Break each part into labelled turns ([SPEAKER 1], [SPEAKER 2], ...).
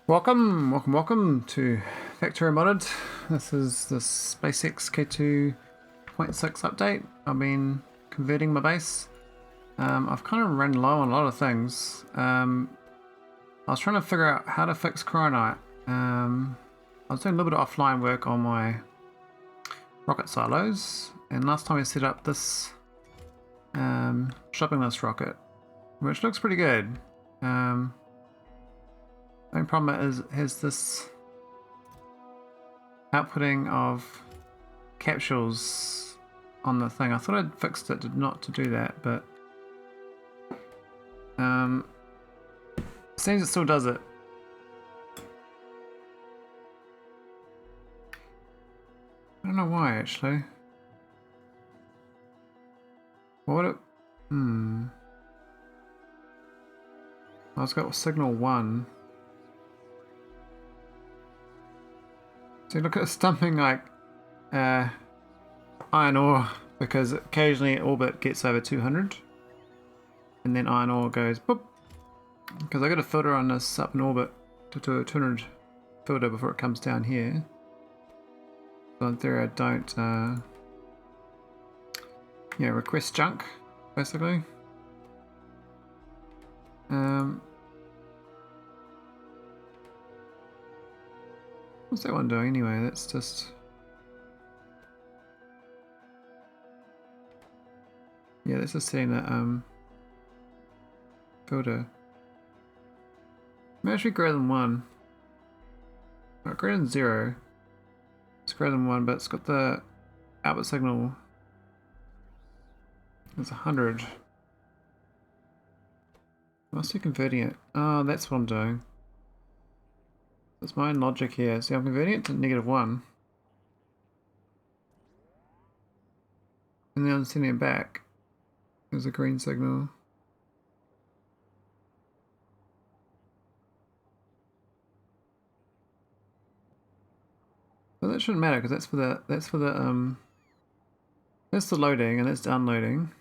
[SPEAKER 1] Welcome to Factorio Modded. This is the SpaceX K2.6 update. I've been converting my base. I've kind of run low on a lot of things. I was trying to figure out how to fix cryonite. I was doing a little bit of offline work on my rocket silos, and last time I set up this shopping list rocket, which looks pretty good. The only problem is has this outputting of capsules on the thing. I thought I'd fixed it not to do that, but seems it still does it. I don't know why actually. What would it? Oh, it's got signal 1. So look at it's dumping like iron ore, because occasionally orbit gets over 200 and then iron ore goes boop, because I got a filter on this up in orbit to a 200 filter before it comes down here. So in theory I don't request junk basically. What's that one doing anyway? That's just... yeah, that's just setting that filter. Maybe actually greater than 1. Oh, greater than 0. It's greater than 1, but it's got the output signal. It's 100. Must be converting it. Oh, that's what I'm doing. That's my own logic here. See, I'm converting it to -1. And then I'm sending it back as a green signal. But that shouldn't matter because that's the loading and that's downloading.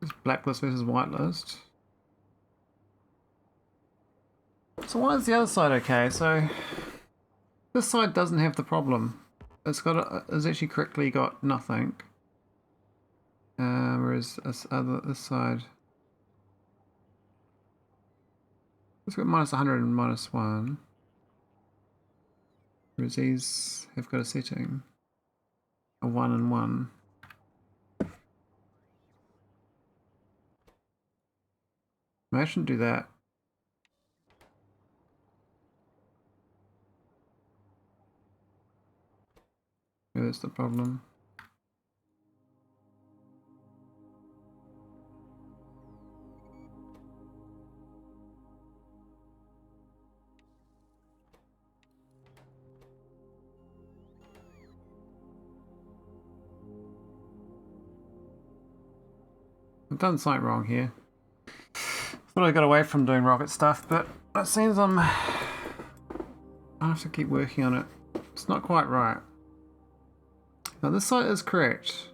[SPEAKER 1] It's blacklist versus whitelist. So why is the other side okay? So this side doesn't have the problem. It's actually correctly got nothing. Whereas this side, it's got -100 and -1. Whereas these have got a setting, a 1 and 1. I shouldn't do that. Yeah, that's the problem. I've done something wrong here. Thought I got away from doing rocket stuff, but it seems I have to keep working on it. It's not quite right. Now this side is correct.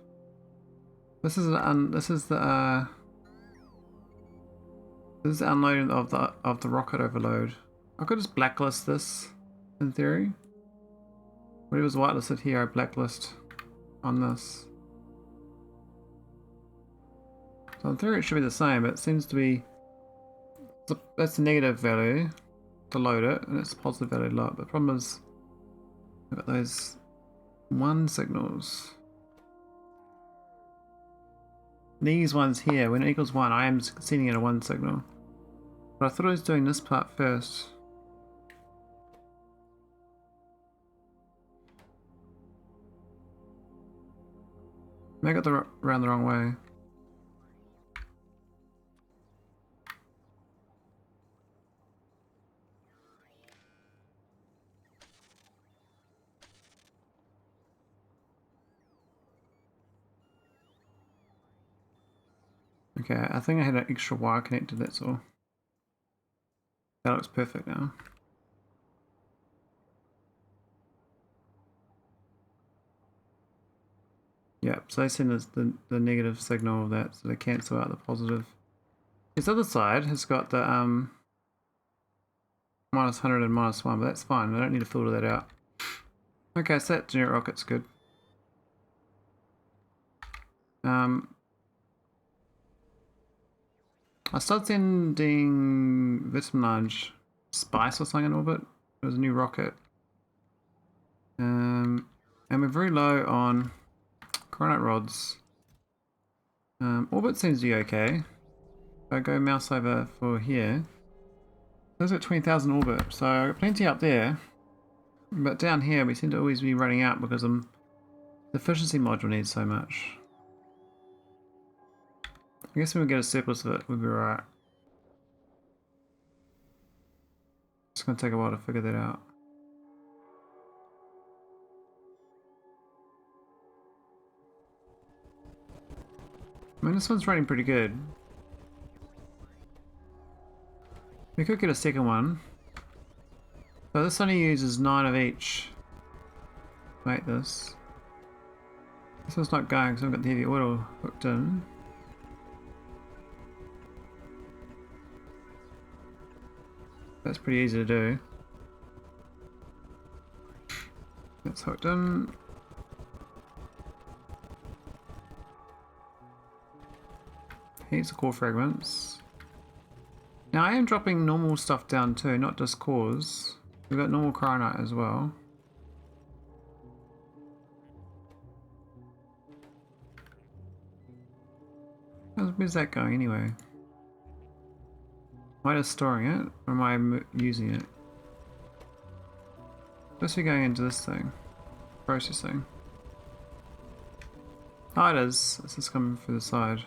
[SPEAKER 1] This is the unloading of the rocket overload. I could just blacklist this in theory. Whatever's whitelisted here, I blacklist on this. So in theory it should be the same, but it seems to be... that's the negative value to load it, and it's the positive value to load it. But the problem is I've got those 1 signals. These ones here, when it equals 1, I am sending it a 1 signal. But I thought I was doing this part first. Maybe I got around the wrong way. Okay, I think I had an extra wire connected, that's all. That looks perfect now. Yep, so they send us the negative signal of that, so they cancel out the positive. This other side has got the -100 and -1, but that's fine. I don't need to filter that out. Okay, so that generic rocket's good. I started sending Vitaminage Spice or something in orbit. It was a new rocket. And we're very low on cryonite rods. Orbit seems to be okay. If I go mouse over for here, there's got 20,000 orbit, so I've got plenty up there. But down here we seem to always be running out because the efficiency module needs so much. I guess when we get a surplus of it, we'll be right. It's going to take a while to figure that out. I mean, this one's running pretty good. We could get a second one. So this only uses 9 of each. Make this. This one's not going because I've got the heavy oil hooked in. That's pretty easy to do. That's hooked in. Here's the core fragments. Now I am dropping normal stuff down too, not just cores. We've got normal cryonite as well. Where's that going anyway? Am I just storing it, or am I using it? Supposed to be going into this thing. Processing. Oh, it is. It's just coming through the side.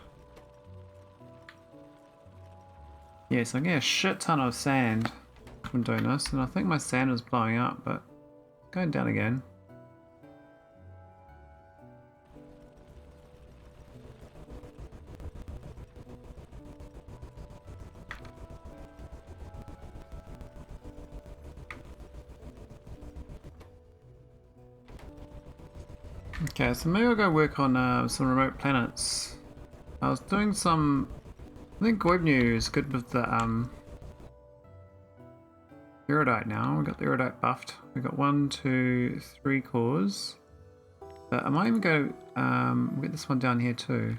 [SPEAKER 1] Yes, I'm getting a shit ton of sand from doing this, and I think my sand is blowing up, but going down again. Okay, so maybe I'll go work on some remote planets. I was doing some... I think Goibnu is good with the Iridite now. We've got the Iridite buffed. We've got 1, 2, 3 cores. But I might even go get this one down here too.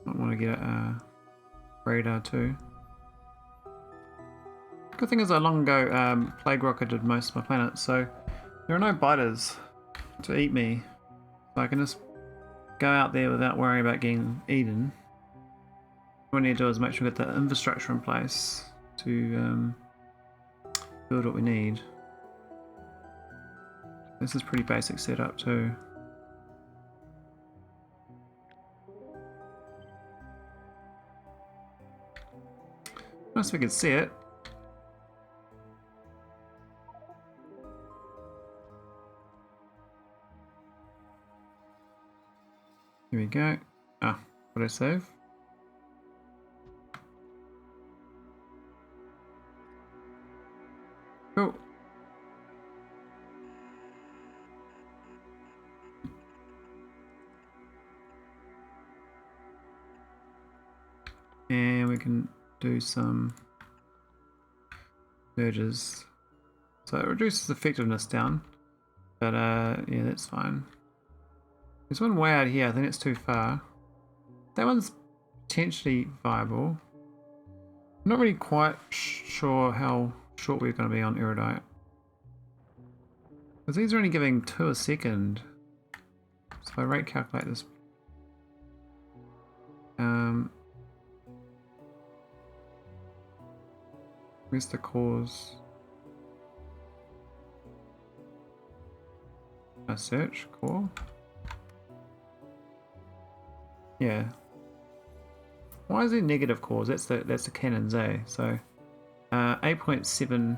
[SPEAKER 1] Might want to get a radar too. Good thing is I long ago plague rocketed most of my planets, so there are no biters to eat me. So I can just go out there without worrying about getting eaten. What we need to do is make sure we get the infrastructure in place to build what we need. This is pretty basic setup too. Nice if we can see it. Here we go. Ah, what did I save? Cool. And we can do some merges. So it reduces effectiveness down. But yeah, that's fine. There's one way out here, I think it's too far. That one's potentially viable. I'm not really quite sure how short we're going to be on Iridite. Because these are only giving 2 a second. So if I rate calculate this. Where's the cores? A search core? Yeah. Why is it negative cores? That's the cannons, eh? So 8.7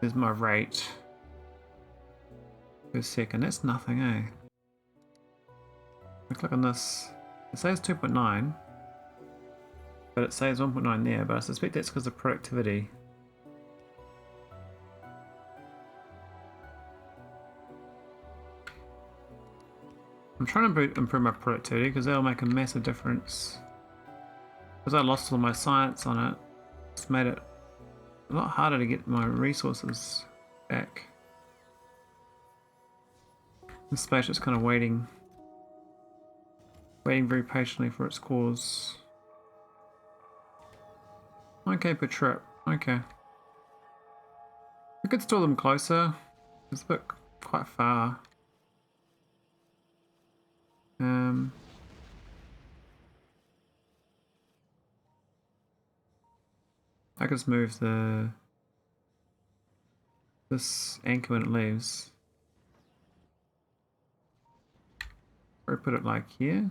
[SPEAKER 1] is my rate per second. That's nothing, eh? I click on this. It says 2.9, but it says 1.9 there. But I suspect that's because of productivity. I'm trying to improve my productivity because that'll make a massive difference. Because I lost all my science on it, it's made it a lot harder to get my resources back. The spaceship's kind of waiting very patiently for its cause. Okay, per trip. Okay. We could store them closer. It's a bit quite far. I could just move this anchor when it leaves. Or put it like here.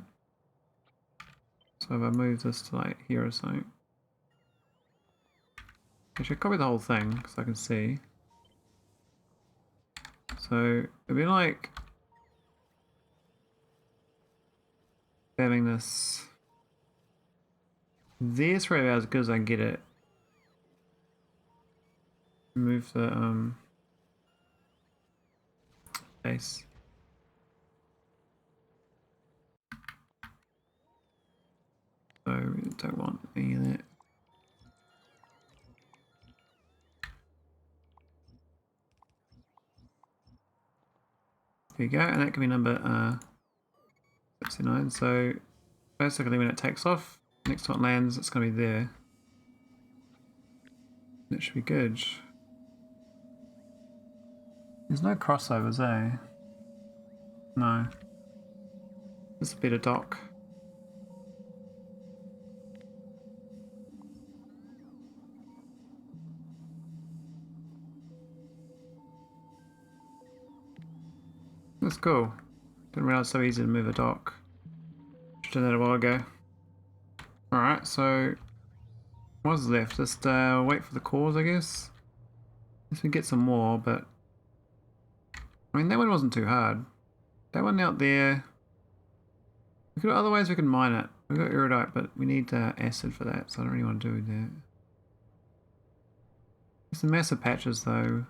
[SPEAKER 1] So if I move this to like here or something. I should copy the whole thing so I can see. So it'd be like having this. There's probably about as good as I can get it. Move the base. So we don't want any of that. There you go, and that can be number 69. So basically when it takes off, next time it lands, it's going to be there. That should be good. There's no crossovers, eh? No. This is a better dock. That's cool. Didn't realize it's so easy to move a dock. Just did that a while ago. Alright, so what's left? Just wait for the cores, I guess. Guess we get some more, but I mean that one wasn't too hard. That one out there. Otherwise we can mine it. We've got iridite, but we need acid for that, so I don't really want to do that. There's some massive patches though.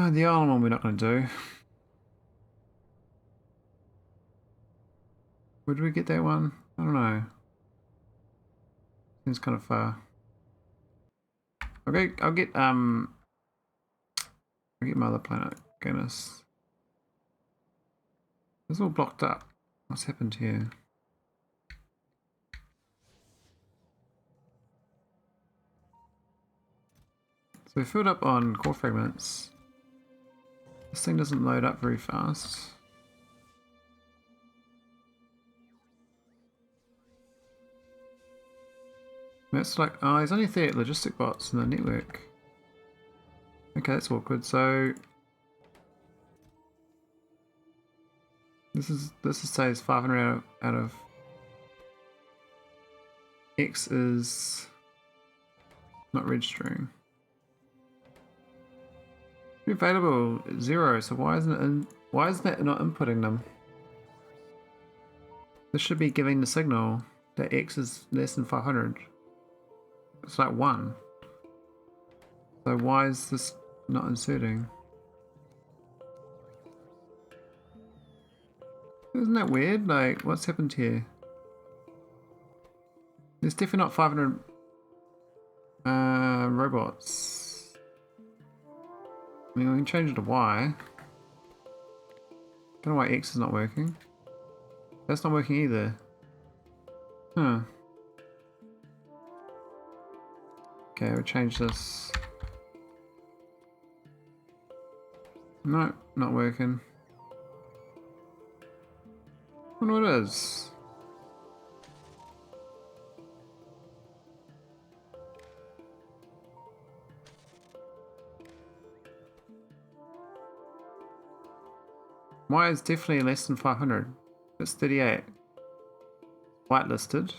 [SPEAKER 1] The island one we're not going to do. Would we get that one? I don't know. Seems kind of far. Okay, I'll get my other planet, Ganus. It's all blocked up. What's happened here? So we filled up on core fragments. This thing doesn't load up very fast. That's like, oh, there's only 38 logistic bots in the network. Okay, that's awkward. So this says 500 out of X is not registering. Available 0. So why isn't that not inputting them? This should be giving the signal that X is less than 500. It's like 1. So why is this not inserting? Isn't that weird? Like, what's happened here? There's definitely not 500 robots. I mean, we can change it to Y. Don't know why X is not working. That's not working either. Huh. Okay, we'll change this. No, not working. I wonder what it is. Y is definitely less than 500. It's 38. Whitelisted.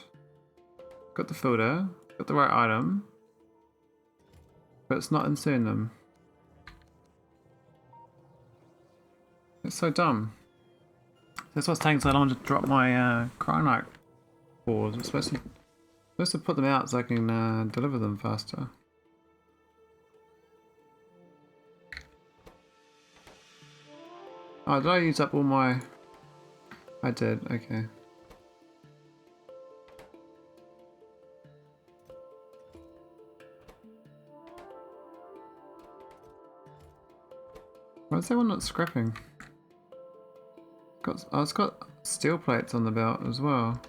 [SPEAKER 1] Got the filter. Got the right item. But it's not inserting them. It's so dumb. That's what's taking so long to drop my cryonite cores. I'm supposed to put them out so I can deliver them faster. Oh, did I use up all my... I did, okay. Why is that one not scrapping? Oh, it's got steel plates on the belt as well.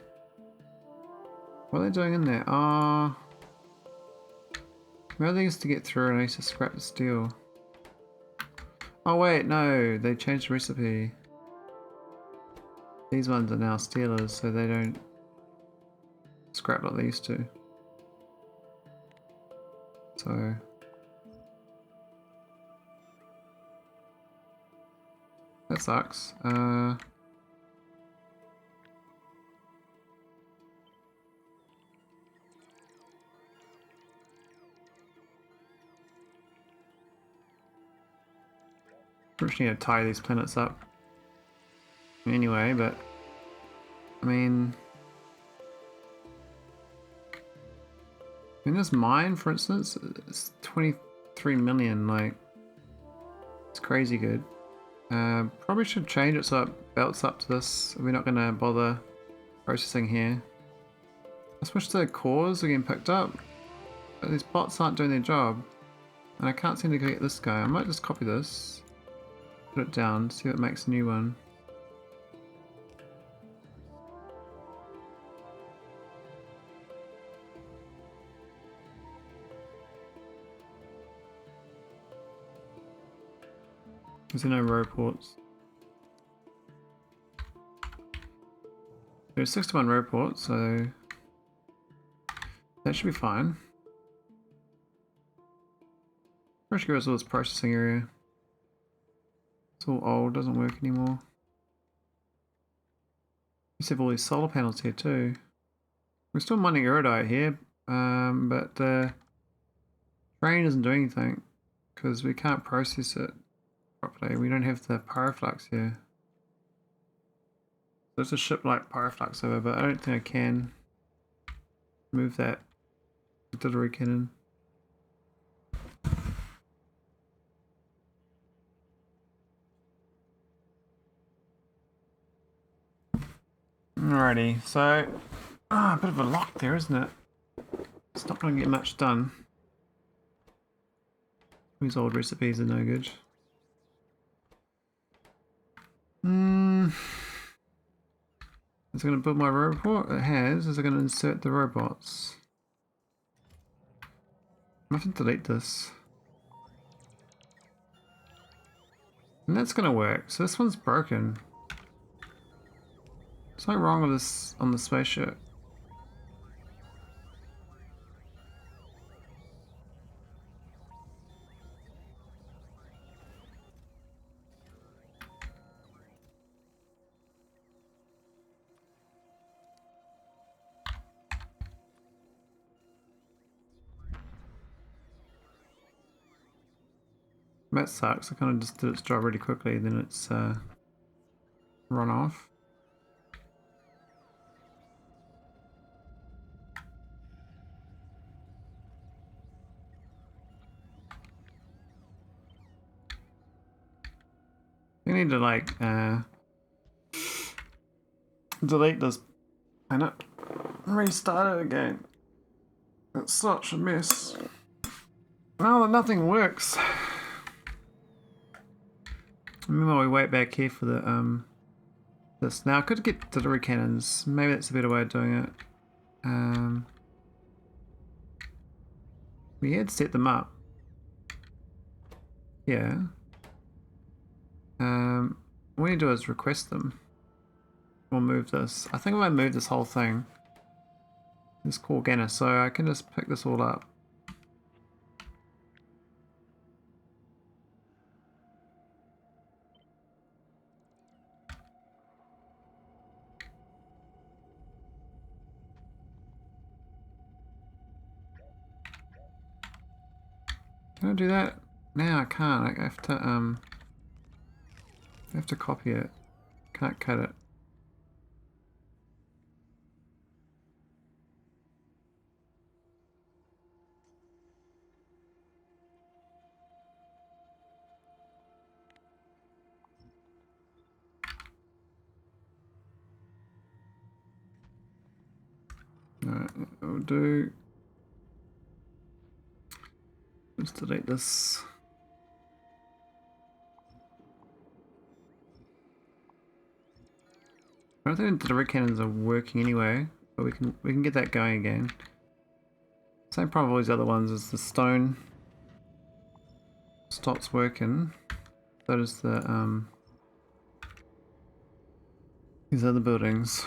[SPEAKER 1] What are they doing in there? Ah, where are they used to get through and I used to scrap the steel? Oh wait, no, they changed the recipe. These ones are now steelers, so they don't scrap like they used to. So... that sucks. We just need to tie these planets up. Anyway, but... I mean, this mine, for instance, it's 23 million, like... it's crazy good. Probably should change it so it belts up to this. We're not going to bother processing here. I wish the cores are getting picked up, but these bots aren't doing their job. And I can't seem to get this guy. I might just copy this, put it down, see what makes a new one. There's no row ports. There's 61 row ports, so that should be fine. First give us all this processing area. It's all old, doesn't work anymore. We have all these solar panels here too. We're still mining Iridite here, but the train isn't doing anything because we can't process it properly. We don't have the pyroflux here. There's a ship like pyroflux over, but I don't think I can move that artillery cannon. Alrighty, so a bit of a lock there, isn't it? It's not going to get much done. These old recipes are no good. Is it going to build my robot? It has. Is it going to insert the robots? I have to delete this. And that's going to work. So this one's broken. There's something wrong with this on the spaceship. That sucks. I kind of just did its job really quickly, then it's run off. You need to like delete this planet and restart it again. It's such a mess. Now that nothing works. Meanwhile, we wait back here for the this. Now I could get artillery cannons. Maybe that's a better way of doing it. We had set them up. Yeah. What we need to do is request them. We'll move this. I think I might move this whole thing. Let's call Ganus, so I can just pick this all up. Can I do that? No, I can't. I have to copy it. Can't cut it. Alright, I'll do. Let's delete this. I don't think the delivery cannons are working anyway, but we can get that going again. Same problem with all these other ones is the stone stops working. So does the these other buildings.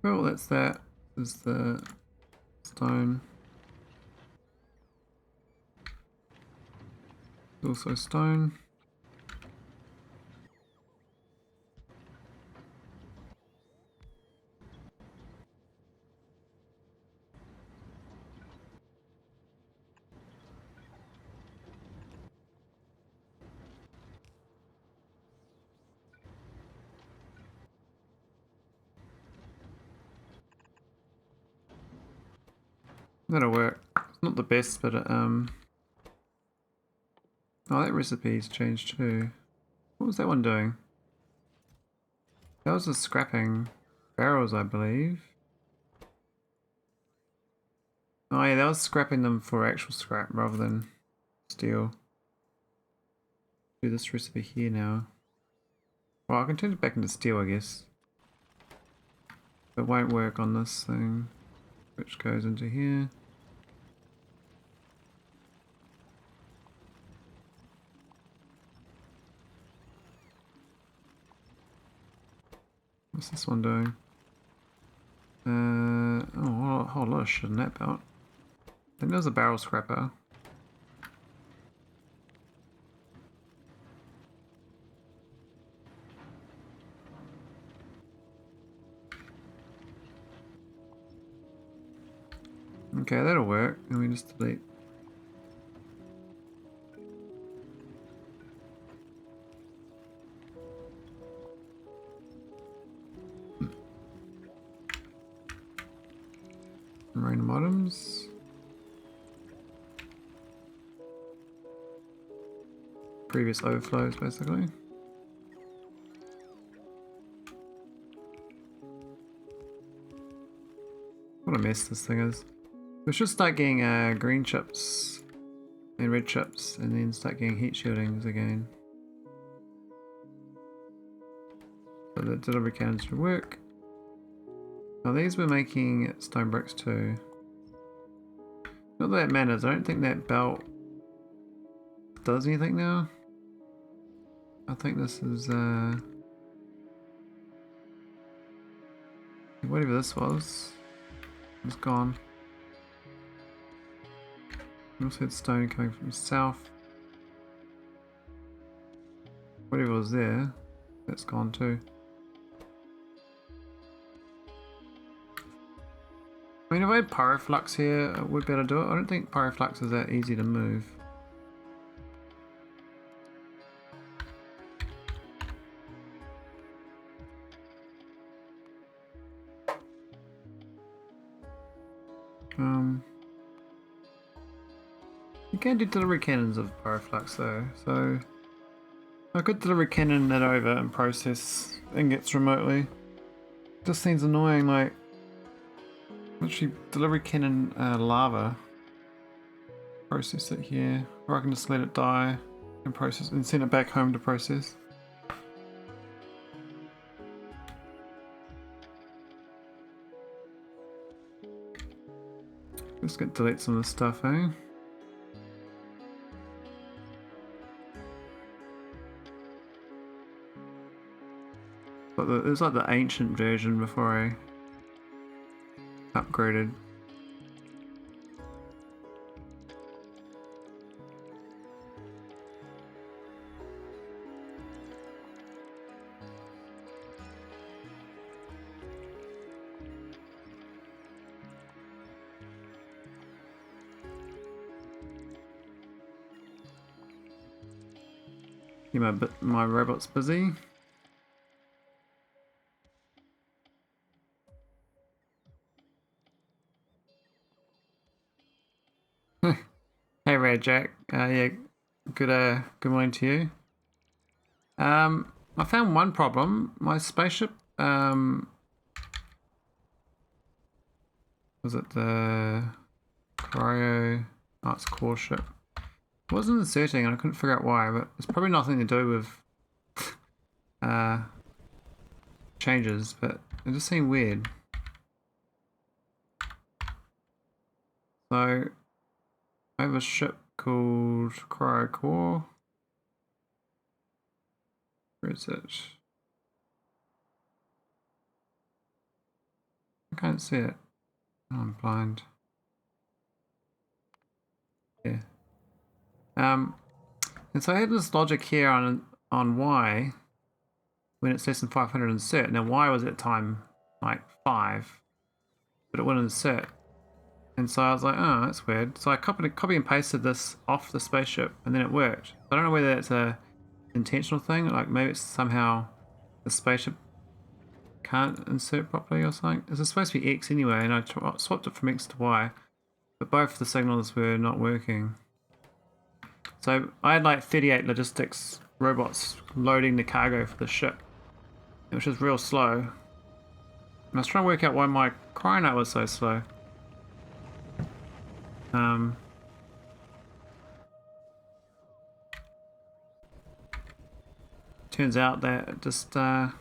[SPEAKER 1] Well, that's that. This is the stone. Also stone. That'll work. It's not the best, but oh, that recipe's changed too. What was that one doing? That was just scrapping barrels, I believe. Oh yeah, that was scrapping them for actual scrap rather than steel. Do this recipe here now. Well, I can turn it back into steel, I guess. It won't work on this thing, which goes into here. What's this one doing? Oh, a whole lot of shit in that belt. I think there's a barrel scrapper. Okay, that'll work. And we just delete. Random items. Previous overflows, basically. What a mess this thing is. We should start getting green chips and red chips, and then start getting heat shieldings again. So the delivery cannons should work. Now these we're making stone bricks too. Not that it matters, I don't think that belt does anything now. I think this is whatever this was, it's gone. We also had stone coming from south. Whatever was there, that's gone too. I mean, if I had pyroflux here, I would be able to do it. I don't think pyroflux is that easy to move. You can do delivery cannons of pyroflux though, so I could delivery cannon that over and process ingots remotely. Just seems annoying, like actually delivery cannon lava. Process it here, or I can just let it die and process and send it back home to process. Just gonna delete some of the stuff, eh? But it was like the ancient version before I upgraded. keep my robots busy. Hey Red Jack, yeah, good morning to you. I found one problem. My spaceship, was it the Cryo? Oh, it's core ship. It wasn't inserting, and I couldn't figure out why. But it's probably nothing to do with changes, but it just seemed weird. So I have a ship called Cryo Core. Where is it? I can't see it. Oh, I'm blind. Yeah. And so I had this logic here on Y when it's less than 500 insert. Now Y was at time like 5, but it wouldn't insert. And so I was like, oh, that's weird. So I copy and pasted this off the spaceship, and then it worked. I don't know whether it's a intentional thing, like maybe it's somehow the spaceship can't insert properly or something. It's supposed to be X anyway, and I swapped it from X to Y, but both the signals were not working. So I had like 38 logistics robots loading the cargo for the ship, which was real slow. And I was trying to work out why my cryonite was so slow. Turns out that it just, yeah,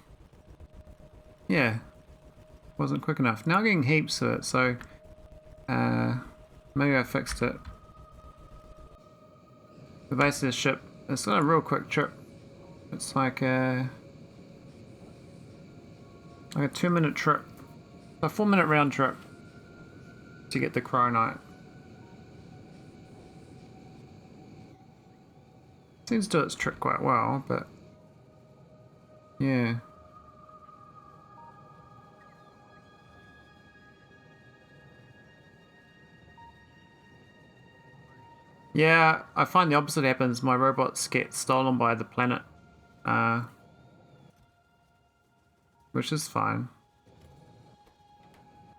[SPEAKER 1] wasn't quick enough. Now I'm getting heaps of it, so maybe I fixed it. The base of the ship, it's got a real quick trip. It's like a 2-minute trip, a 4-minute round trip to get the cryonite. Seems to do its trick quite well, but yeah. Yeah, I find the opposite happens. My robots get stolen by the planet, which is fine.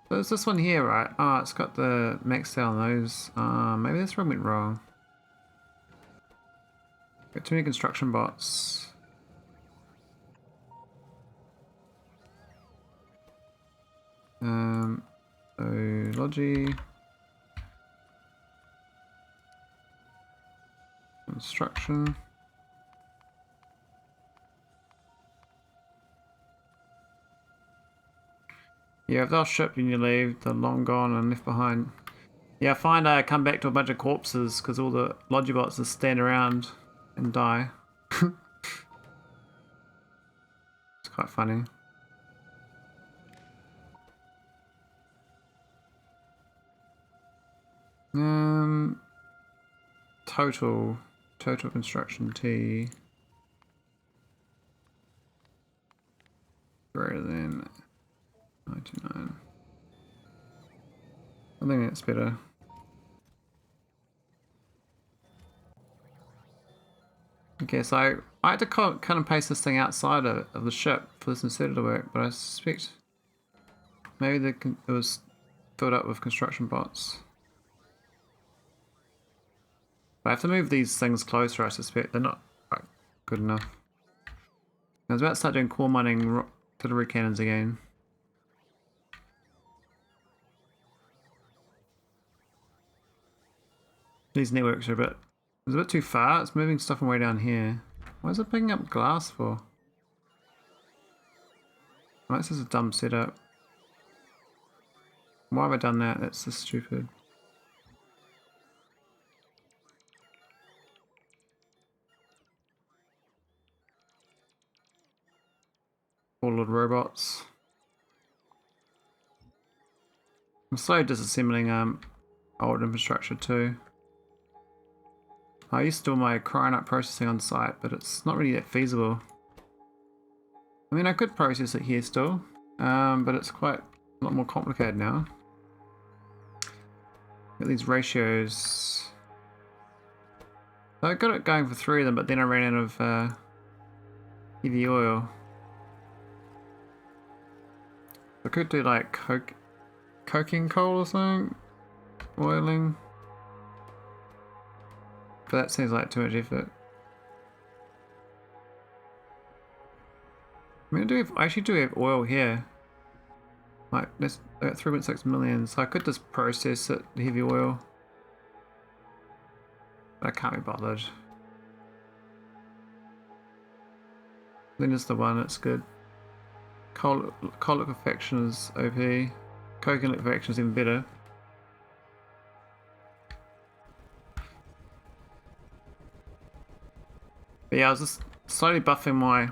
[SPEAKER 1] So it's this one here, right? Oh, it's got the maxed out on those. Maybe this one went wrong. Got too many construction bots. So Logi. Construction. Yeah, if they'll ship and you leave, they're long gone and left behind. Yeah, I find I come back to a bunch of corpses because all the Logibots just stand around and die. It's quite funny. Total construction T greater than 99. I think that's better. Okay, so I had to kind of paste this thing outside of the ship for this inserter to work, but I suspect maybe it was filled up with construction bots. But I have to move these things closer, I suspect. They're not quite good enough. I was about to start doing core mining artillery cannons again. These networks are it's a bit too far. It's moving stuff from way down here. Why is it picking up glass for? Oh, this is a dumb setup. Why have I done that? That's just stupid. All of robots. I'm slowly disassembling old infrastructure too. I used to do my cryonite processing on site, but it's not really that feasible. I mean, I could process it here still, but it's quite a lot more complicated now. Got these ratios. So I got it going for 3 of them, but then I ran out of heavy oil. I could do like coking coal or something, oiling. But that seems like too much effort. I mean, I actually do have oil here. Like, that's 3.6 million, so I could just process it, the heavy oil. But I can't be bothered. Then it's the one, it's good. Coal liquefaction is OP. Coking liquefaction is even better. But yeah, I was just slowly buffing my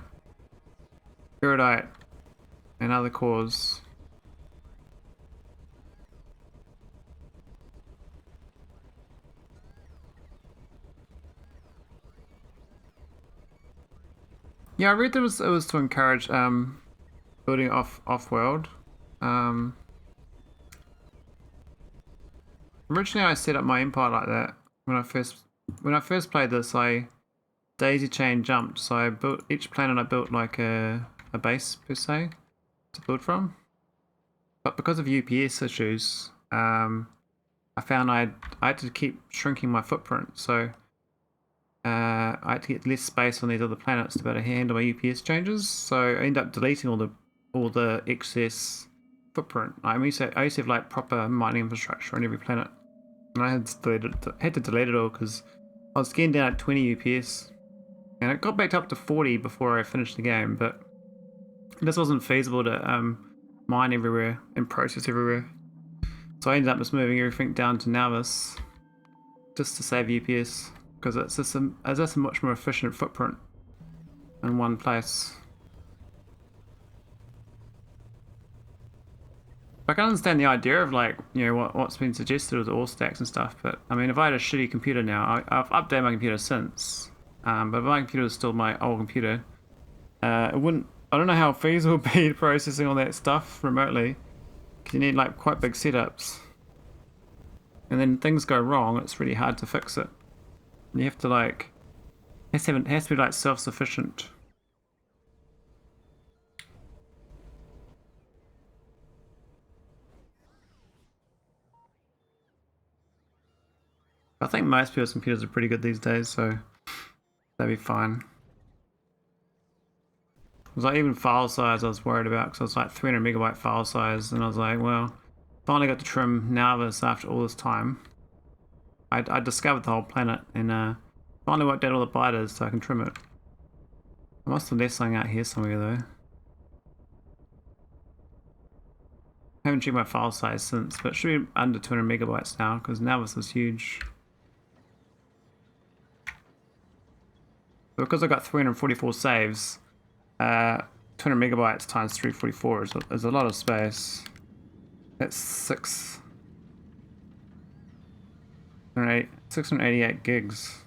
[SPEAKER 1] Iridite and other cores. Yeah, I read that it was to encourage building off-world. Originally, I set up my empire like that. When I first played this, I daisy chain jumped. So I built each planet. I built like a base per se to build from. But because of UPS issues, I found I had to keep shrinking my footprint. So I had to get less space on these other planets to be able to handle my UPS changes. So I ended up deleting all the excess footprint. I used to have like proper mining infrastructure on every planet, and I had to delete it all because I was getting down at 20 UPS, and it got back up to 40 before I finished the game. But this wasn't feasible to mine everywhere and process everywhere. So I ended up just moving everything down to nauvis just to save UPS. Because it's just a much more efficient footprint in one place. I can understand the idea of like, you know, what's been suggested with all stacks and stuff, but I mean, if I had a shitty computer now, I've updated my computer since, but if my computer is still my old computer, it wouldn't. I don't know how feasible it would be processing all that stuff remotely, because you need like quite big setups, and then things go wrong. It's really hard to fix it. You have to like, it has to be like self-sufficient. I think most people's computers are pretty good these days, so that'd be fine. It was like even file size I was worried about, because I was like 300 megabyte file size, and I was like, well, finally got to trim nauvis after all this time. I discovered the whole planet, and finally worked out all the biters so I can trim it. I must have left something out here somewhere though. I haven't checked my file size since, but it should be under 200 megabytes now, because nauvis is huge. But because I got 344 saves, 200 megabytes times 344 is a lot of space. That's 688 gigs.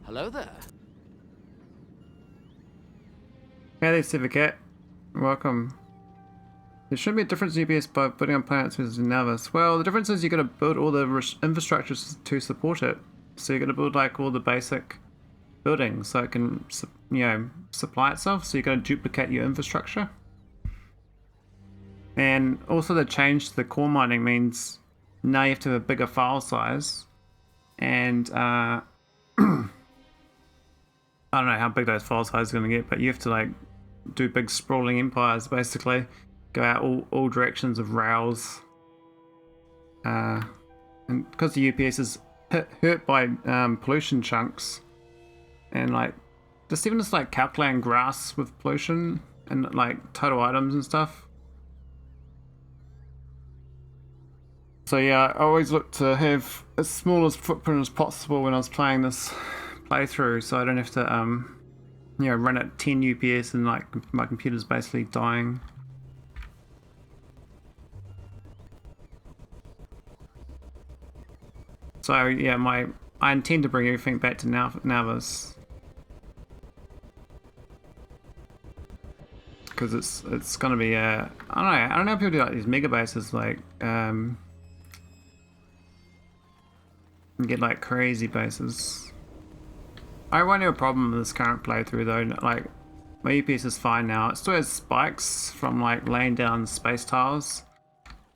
[SPEAKER 2] Hello there.
[SPEAKER 1] Hey there, Civicat. Welcome. There should be a difference in UPS by building on planets versus nauvis. Well, the difference is you got to build all the infrastructures to support it. So you got to build like all the basic buildings so it can, you know, supply itself. So you got to duplicate your infrastructure. And also the change to the core mining means now you have to have a bigger file size, and I don't know how big those file sizes are going to get, but you have to like do big sprawling empires basically, go out all directions of rails, and because the UPS is hurt by pollution chunks, and like even just like calculating grass with pollution and like total items and stuff. So yeah, I always look to have as small as footprint as possible when I was playing this playthrough, so I don't have to you know, run at 10 UPS and like my computer's basically dying. So yeah, I intend to bring everything back to nauvis, because it's gonna be I don't know how people do like these mega bases, like get like crazy bases. I won't have a problem with this current playthrough though. Like, my UPS is fine now. It still has spikes from like laying down space tiles,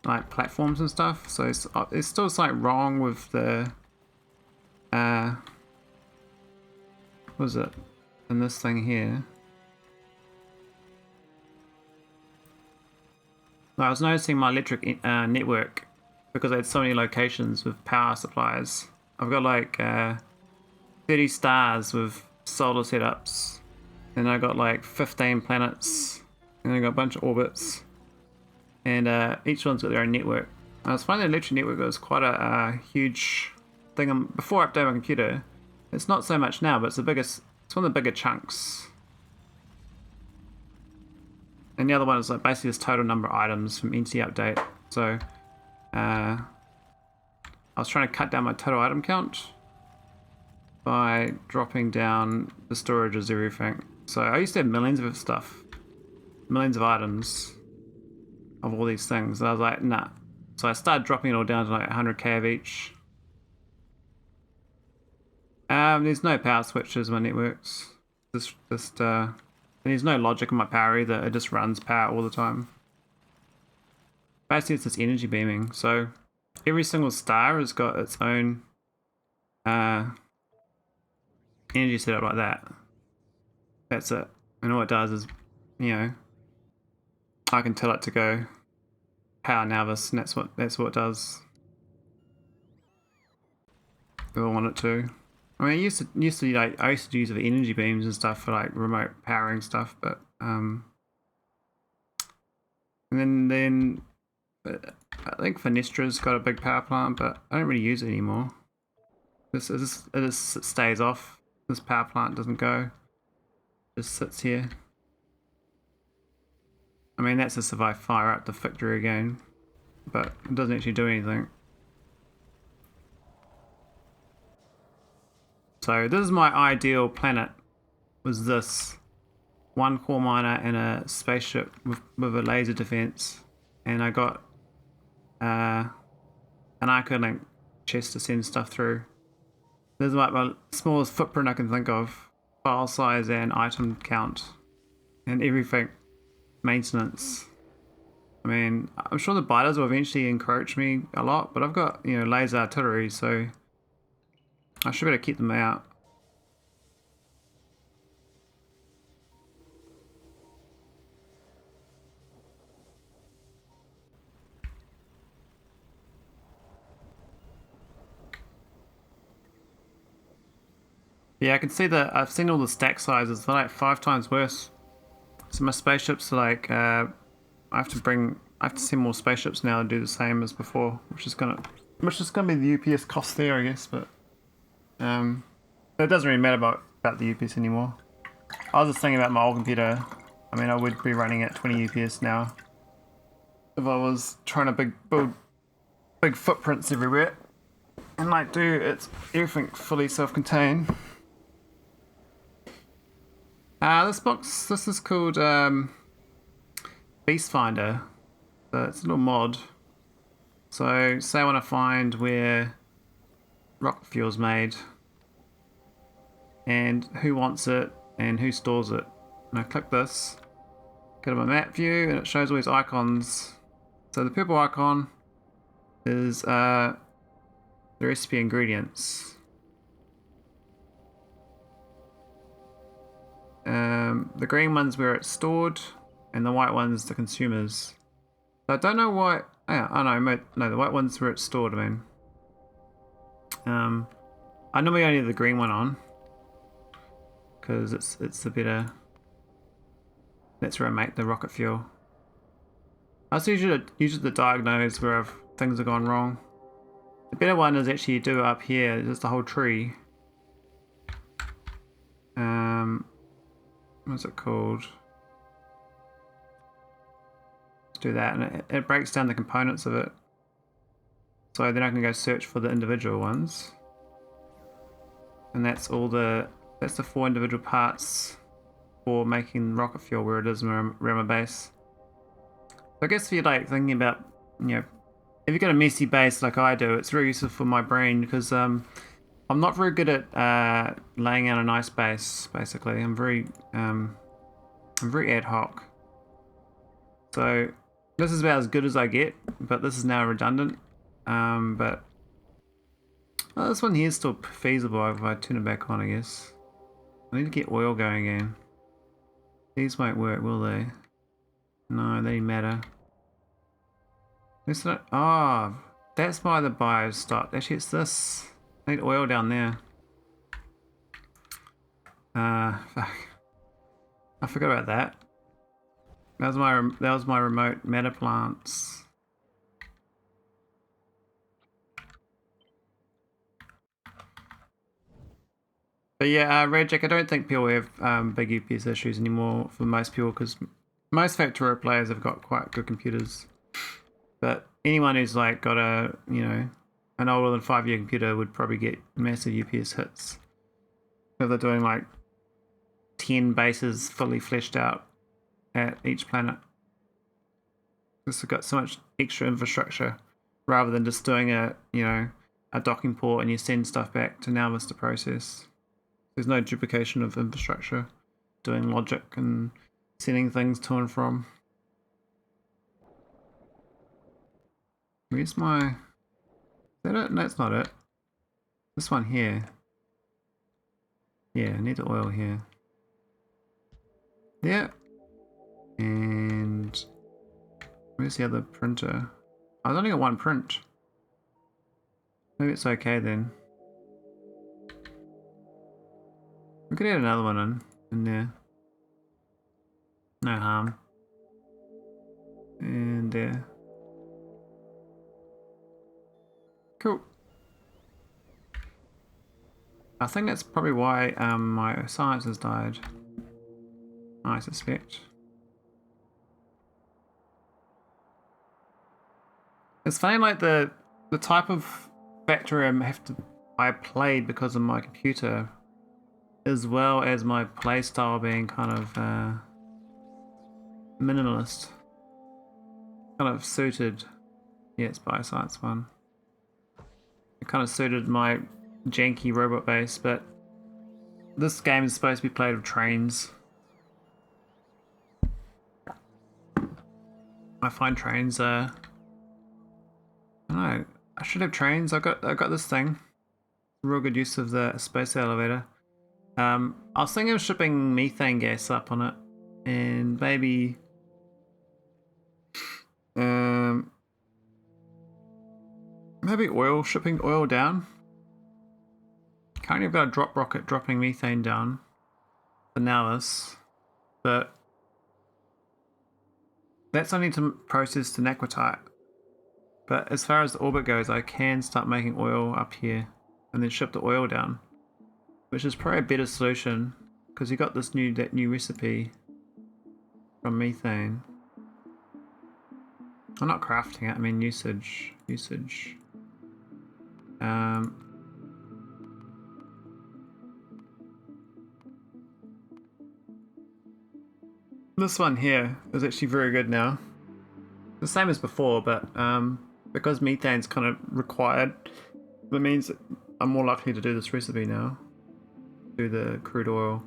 [SPEAKER 1] like platforms and stuff. So it's still something wrong with the what is it in this thing here? I was noticing my electric network, because I had so many locations with power supplies. I've got like 30 stars with solar setups, and I got like 15 planets, and I got a bunch of orbits, and each one's got their own network. I was finding the electric network was quite a huge thing. Before I updated my computer, it's not so much now, but it's the biggest. It's one of the bigger chunks. And the other one is like basically this total number of items from Entity Update. So I was trying to cut down my total item count by dropping down the storages, everything. So I used to have millions of stuff, millions of items of all these things, and I was like, nah. So I started dropping it all down to like 100k of each. There's no power switches when it works. And there's no logic in my power either, it just runs power all the time. Basically it's this energy beaming, so every single star has got its own energy setup like that. That's it. And all it does is, you know, I can tell it to go power nauvis, and that's what it does. If I want it to. I mean, I used to like, I used to use the energy beams and stuff for like remote powering stuff, but and then I think Fenestra's got a big power plant, but I don't really use it anymore. It just stays off. This power plant doesn't go. Just sits here. I mean, that's just if I fire up the Factorio again, but it doesn't actually do anything. So this is my ideal planet, was this one core miner and a spaceship with a laser defense, and I got an Arcolink chest to send stuff through. This is like my smallest footprint I can think of, file size and item count and everything, maintenance. I mean, I'm sure the biters will eventually encroach me a lot, but I've got, you know, laser artillery, so I should be able to keep them out. Yeah, I can see that. I've seen all the stack sizes. They're like 5 times worse. So my spaceships are like, I have to send more spaceships now to do the same as before, which is gonna be the UPS cost there, I guess. But it doesn't really matter about the UPS anymore. I was just thinking about my old computer. I mean, I would be running at 20 UPS now if I was trying to build big footprints everywhere and like do everything fully self-contained. This is called Beast Finder. So it's a little mod. So say I want to find where rocket fuel's made and who wants it and who stores it. And I click this, go to my map view, and it shows all these icons. So the purple icon is the recipe ingredients. The green one's where it's stored, and the white one's the consumers. So I don't know why. Oh no, the white one's where it's stored. I mean, I normally only have the green one on because it's the better. That's where I make the rocket fuel. I also usually use it to diagnose where things have gone wrong. The better one is actually you do it up here, just the whole tree. What's it called? Let's do that, and it breaks down the components of it. So then I can go search for the individual ones. And that's the 4 individual parts for making rocket fuel where it is around my base. So I guess if you're like thinking about, you know, if you've got a messy base like I do, it's very useful for my brain because I'm not very good at laying out a nice base. Basically, I'm very ad hoc. So this is about as good as I get, but this is now redundant. But this one here is still feasible if I turn it back on, I guess. I need to get oil going again. These won't work, will they? No, they matter. It's not. Oh, that's why the bio stopped. Actually, it's this. I need oil down there. Fuck. I forgot about that. That was my remote meta plants. But yeah, Redjack, I don't think people have big UPS issues anymore for most people because most Factorio players have got quite good computers. But anyone who's like got a, you know, an older than 5-year computer would probably get massive UPS hits. So they're doing like 10 bases fully fleshed out at each planet. This has got so much extra infrastructure rather than just doing a, you know, a docking port and you send stuff back to nauvis to process. There's no duplication of infrastructure, doing logic and sending things to and from. Where's my... Is that it? No, that's not it. This one here. Yeah, I need the oil here. Yeah. And... Where's the other printer? I've only got one print. Maybe it's okay then. We could add another one in there. No harm. And there. Cool. I think that's probably why my science has died. I suspect. It's funny, like the type of Factorio I played because of my computer, as well as my playstyle being kind of minimalist. Kind of suited. Yeah, it's Bioscience one. It kind of suited my janky robot base, but this game is supposed to be played with trains. I find trains I don't know, I should have trains. I got this thing. Real good use of the space elevator. I was thinking of shipping methane gas up on it, and maybe maybe shipping oil down. Currently I've got a drop rocket dropping methane down for nauvis, but that's only to process to naquitite. But as far as the orbit goes, I can start making oil up here and then ship the oil down, which is probably a better solution because you got this new recipe from methane. I'm not crafting it, I mean usage. This one here is actually very good now. The same as before, but because methane's kind of required, that means that I'm more likely to do this recipe now. Do the crude oil.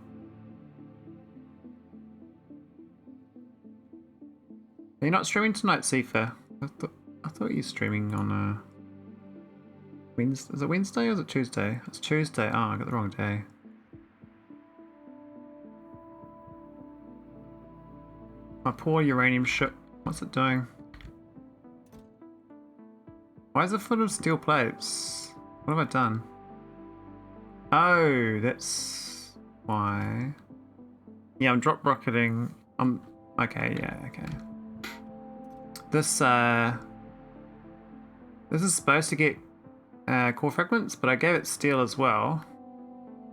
[SPEAKER 1] Are you not streaming tonight, Sifa? I thought you were streaming on Wednesday. Is it Wednesday or is it Tuesday? It's Tuesday. Oh, I got the wrong day. My poor uranium ship. What's it doing? Why is it full of steel plates? What have I done? Oh, that's why. Yeah, I'm drop rocketing. Okay, yeah, okay. This is supposed to get core fragments, but I gave it steel as well.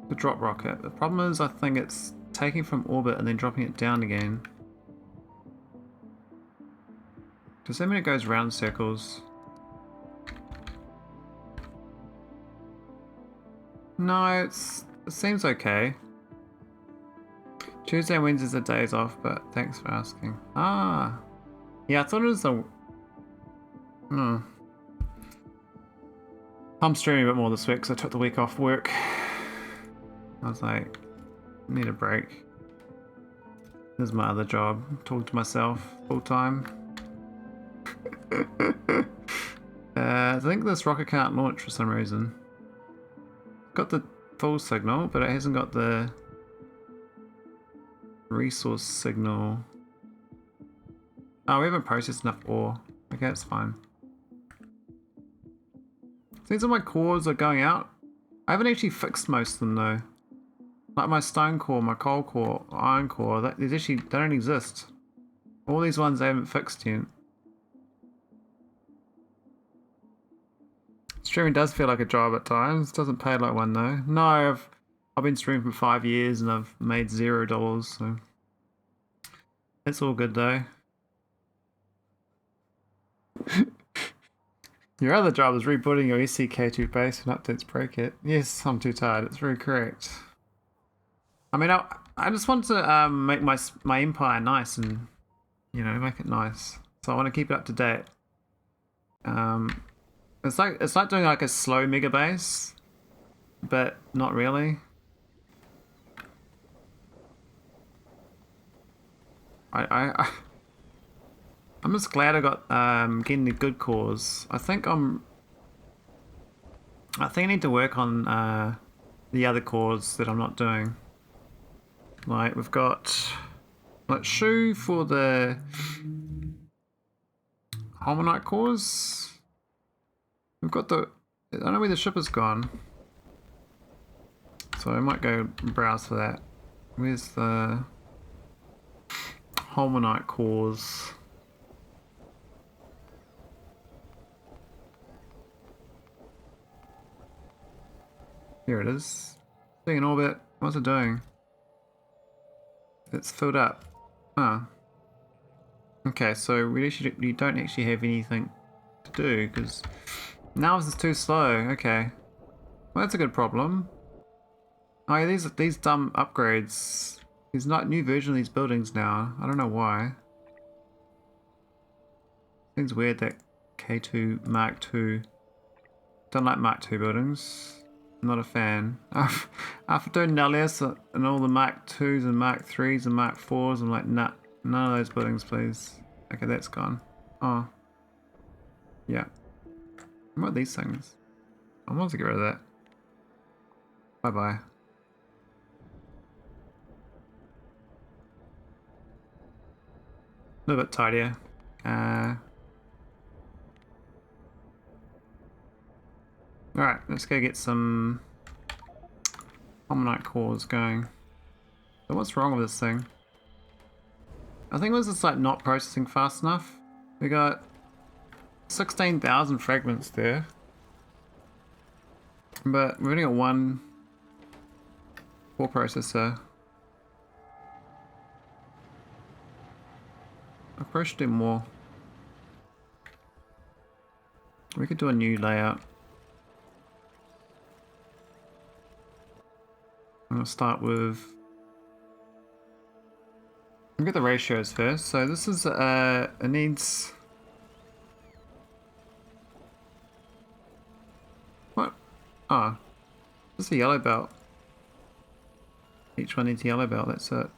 [SPEAKER 1] The drop rocket. The problem is I think it's taking from orbit and then dropping it down again. Does that mean it goes round circles? No, it seems okay. Tuesday and Wednesdays are days off, but thanks for asking. Ah, yeah, I thought it was a... I'm streaming a bit more this week because I took the week off work. I was like, need a break. This is my other job, talking to myself full time. I think this rocket can't launch for some reason. Got the full signal, but it hasn't got the resource signal. Oh, we haven't processed enough ore. Okay, that's fine. Seems like my cores are going out. I haven't actually fixed most of them though. Like my stone core, my coal core, iron core, they don't exist. All these ones I haven't fixed yet. Streaming does feel like a job at times. Doesn't pay like one though. No, I've been streaming for 5 years and I've made $0, so it's all good though. Your other job is rebooting your SCK2 base and updates break it. Yes, I'm too tired. It's very correct. I mean, I just want to make my empire nice and, you know, make it nice. So I want to keep it up to date. It's like doing like a slow mega base, but not really. I'm just glad I got getting the good cores. I think I need to work on the other cores that I'm not doing. Like we've got like Shu for the Holmonite cores. We've got the I don't know where the ship has gone. So I might go browse for that. Where's the Holmonite cores? Here it is. Being in orbit. What's it doing? It's filled up. Oh. Okay, so we don't actually have anything to do because now this is too slow. Okay. Well, that's a good problem. Oh yeah, these dumb upgrades. There's not new version of these buildings now. I don't know why. Seems weird that K2 Mark II. Don't like Mark II buildings. I'm not a fan. After doing Nullius and all the Mark IIs and Mark IIIs and Mark IVs, I'm like, nah, none of those buildings, please. Okay, that's gone. Oh. Yeah. What are these things? I want to get rid of that. Bye-bye. A little bit tidier. Alright, let's go get some Holmonite cores going. So what's wrong with this thing? I think it was just like not processing fast enough. We got 16,000 fragments there. But we've only got one core processor. I probably should do more. We could do a new layout. I'm going to start with... Look at the ratios first. So this is, it needs... What? Ah, just a yellow belt. Each one needs a yellow belt, that's it.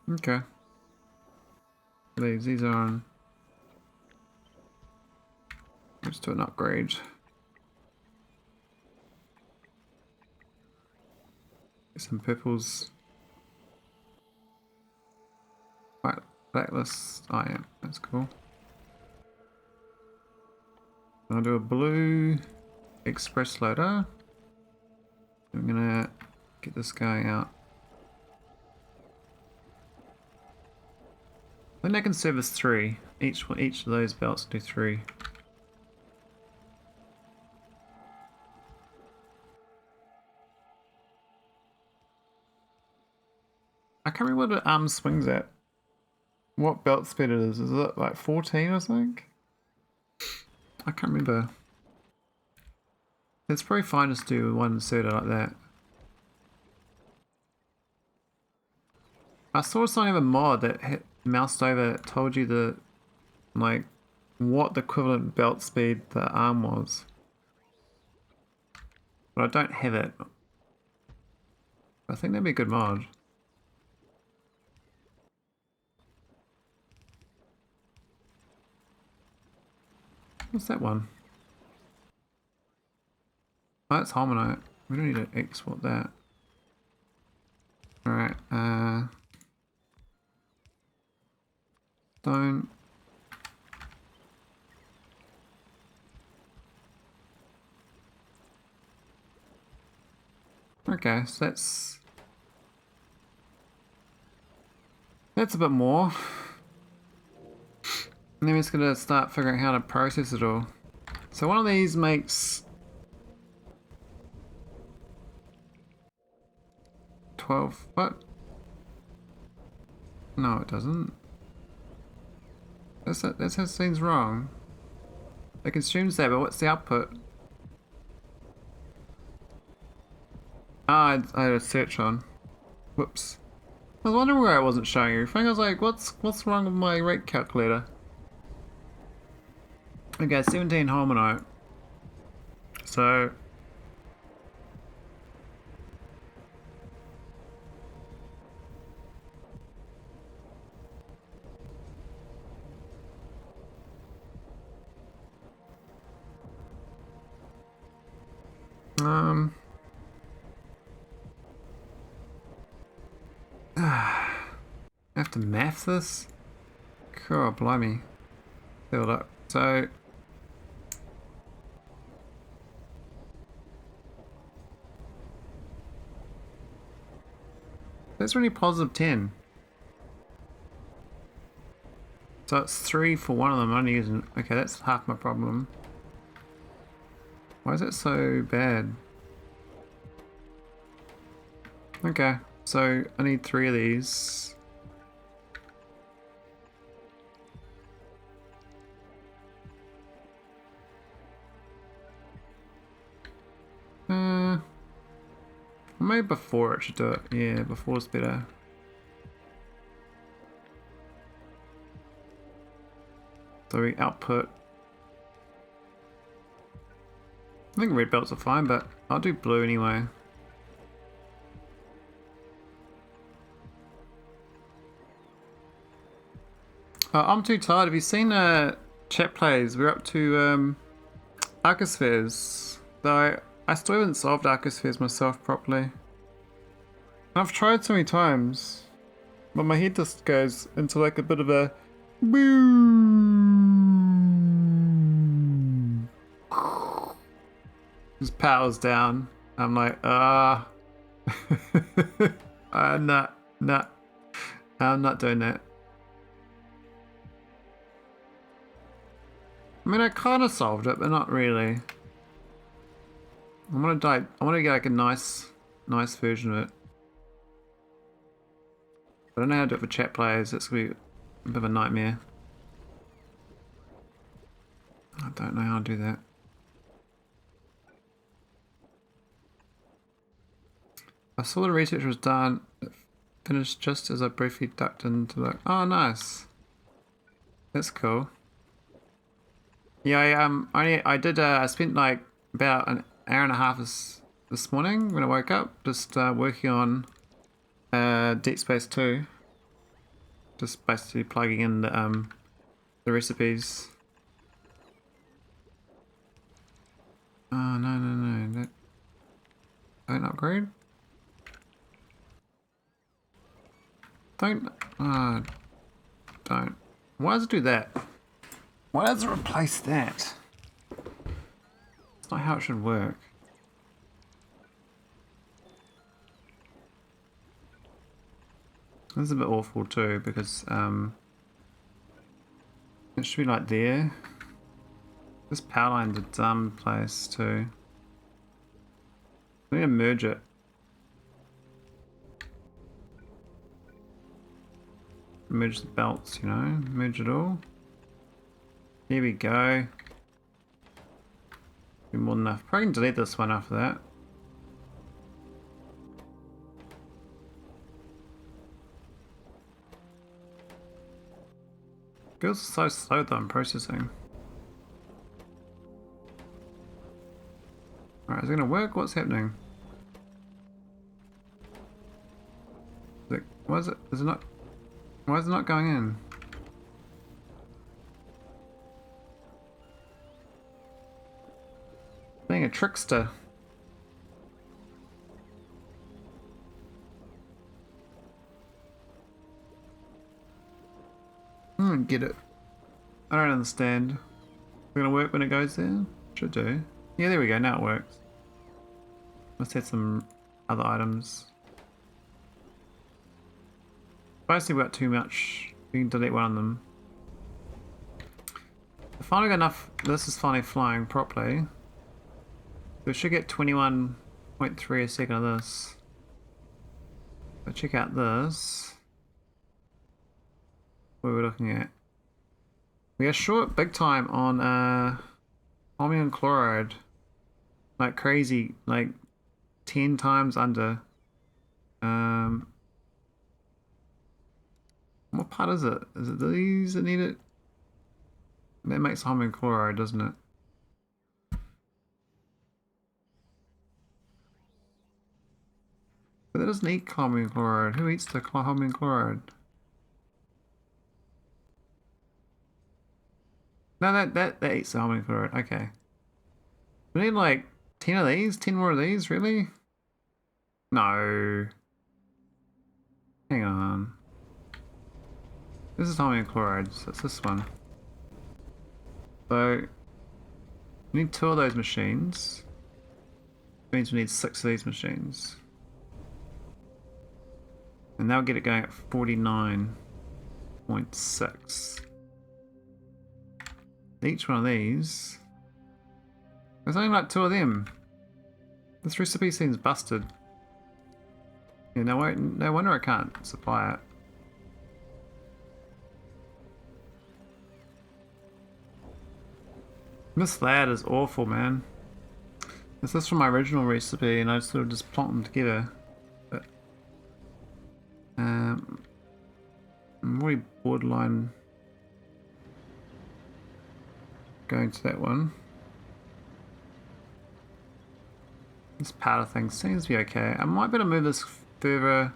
[SPEAKER 1] Okay. These are on... Let's do an upgrade. Some purples. Right, blacklist. Oh yeah, that's cool. I'll do a blue express loader. I'm gonna get this guy out. I think I can service 3. Each of those belts do 3. I can't remember what it swings at. What belt speed it is. Is it like 14 I think? I can't remember. It's probably fine just to do one inserter like that. I saw something of a mod that moused over told you the like what the equivalent belt speed the arm was. But I don't have it. I think that'd be a good mod. What's that one? Oh, that's holmium. We don't need to export that. Alright, stone. Okay, so that's a bit more. And then we're just gonna start figuring out how to process it all. So one of these makes 12, what? No, it doesn't. That says things wrong. It consumes that, but what's the output? Ah, I had a search on. Whoops. I was wondering where I wasn't showing everything. I was like, what's wrong with my rate calculator? Okay, 17 holmonite. So I have to math this? Cool, blimey. Filled up. So that's really positive 10. So it's 3 for one of them. I'm only using. Okay, that's half my problem. Why is it so bad? Okay, so I need 3 of these. Maybe before it should do it. Yeah, before's better. So we output. I think red belts are fine, but I'll do blue anyway. I'm too tired. Have you seen chat plays? We're up to Arcospheres. Though I still haven't solved Arcospheres myself properly. I've tried so many times, but my head just goes into like a bit of a boom. Just powers down. I'm like, nah, nah, I'm not doing that. I mean, I kind of solved it, but not really. I want to get like a nice version of it. I don't know how to do it for chat players. It's gonna be a bit of a nightmare. I don't know how to do that. I saw the research was done. It finished just as I briefly ducked into the. Oh, nice. That's cool. Yeah, I spent like about an hour and a half this morning when I woke up, just working on Deep Space 2. Just basically plugging in the recipes. Oh no, that don't upgrade. Don't don't. Why does it do that? Why does it replace that? It's not how it should work. This is a bit awful too because it should be like there. This power line's a dumb place too. I need to merge it. Merge the belts, you know, merge it all. Here we go. Be more than enough. Probably can delete this one after that. Feels so slow though in processing. Alright, is it gonna work? What's happening? Why is it not going in? Being a trickster. I don't get it. I don't understand. Is it gonna work when it goes there? Should do. Yeah, there we go, now it works. Let's add some other items. Basically we got too much. We can delete one of them. I finally got enough. This is finally flying properly. We should get 21.3 a second of this. So check out this. What we're looking at. We are short big time on holmium chloride. Like crazy, like 10 times under. What part is it? Is it these that need it? That makes holmium chloride, doesn't it? But that doesn't eat holmium chloride. Who eats the holmium chloride? No, that eats the holmium chloride. Okay. We need like 10 of these? 10 more of these? Really? No. Hang on. This is holmium chloride, so it's this one. So, we need 2 of those machines. Which means we need 6 of these machines. And that'll get it going at 49.6. Each one of these. There's only like 2 of them. This recipe seems busted. Yeah, no wonder I can't supply it. This lad is awful, man. This is from my original recipe and I sort of just plonked them together. But I'm already borderline going to that one. This powder thing seems to be okay. I might better move this further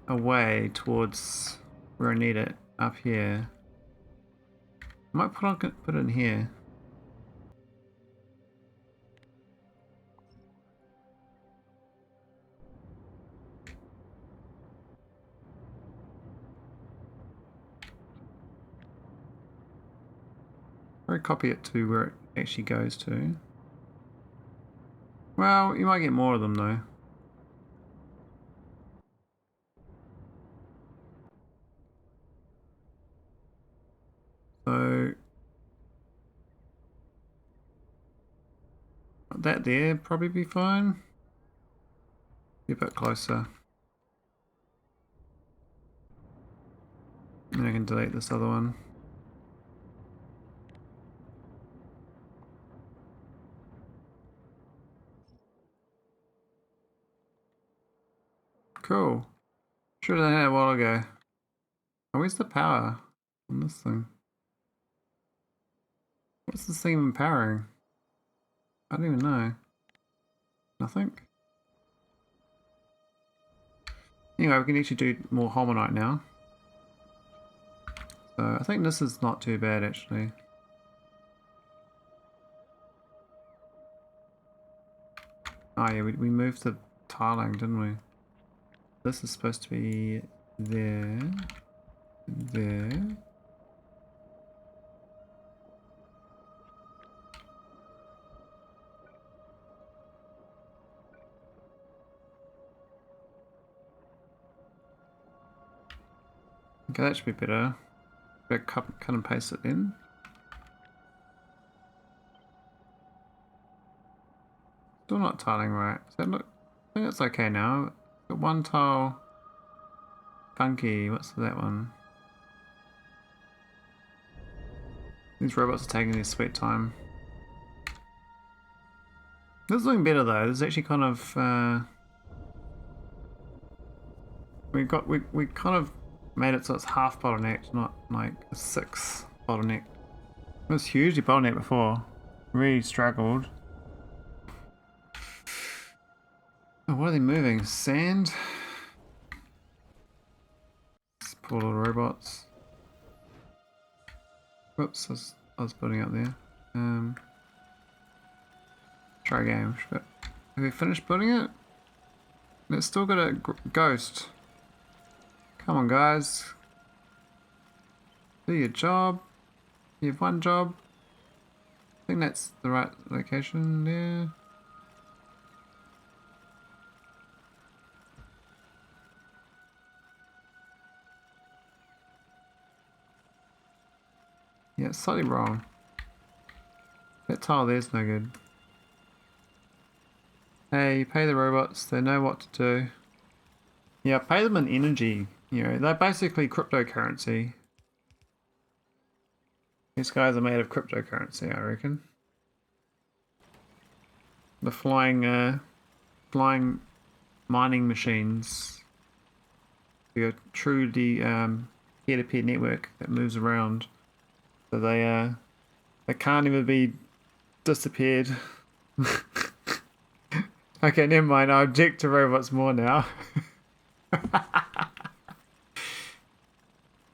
[SPEAKER 1] away towards where I need it, up here. I might put it in here. Or copy it to where it actually goes to. Well, you might get more of them though. So that there probably be fine. Be a bit closer. And I can delete this other one. Cool. Should have done that a while ago. Oh, where's the power on this thing? What's this thing even powering? I don't even know. Nothing? Anyway, we can actually do more holmonite now. So I think this is not too bad actually. Oh yeah, we moved the tiling, didn't we? This is supposed to be there, there. Okay, that should be better. Better cut and paste it in. Still not tiling right. Does that look? I think that's okay now. Got one tile. Funky. What's that one? These robots are taking their sweet time. This is looking better though. This is actually kind of we kind of made it so it's half bottlenecked, not like a 6 bottleneck. It was hugely bottlenecked before. Really struggled. Oh, what are they moving? Sand? Poor little robots. Whoops, I was building up there. Try again. But have we finished building it? It's still got a ghost. Come on, guys. Do your job. You have one job. I think that's the right location there. Yeah, it's slightly wrong. That tile there's no good. Hey, pay the robots, they know what to do. Yeah, pay them in energy. You know, they're basically cryptocurrency. These guys are made of cryptocurrency, I reckon. The flying mining machines. A truly peer-to-peer network that moves around. So they can't ever be disappeared. Okay, never mind. I object to robots more now.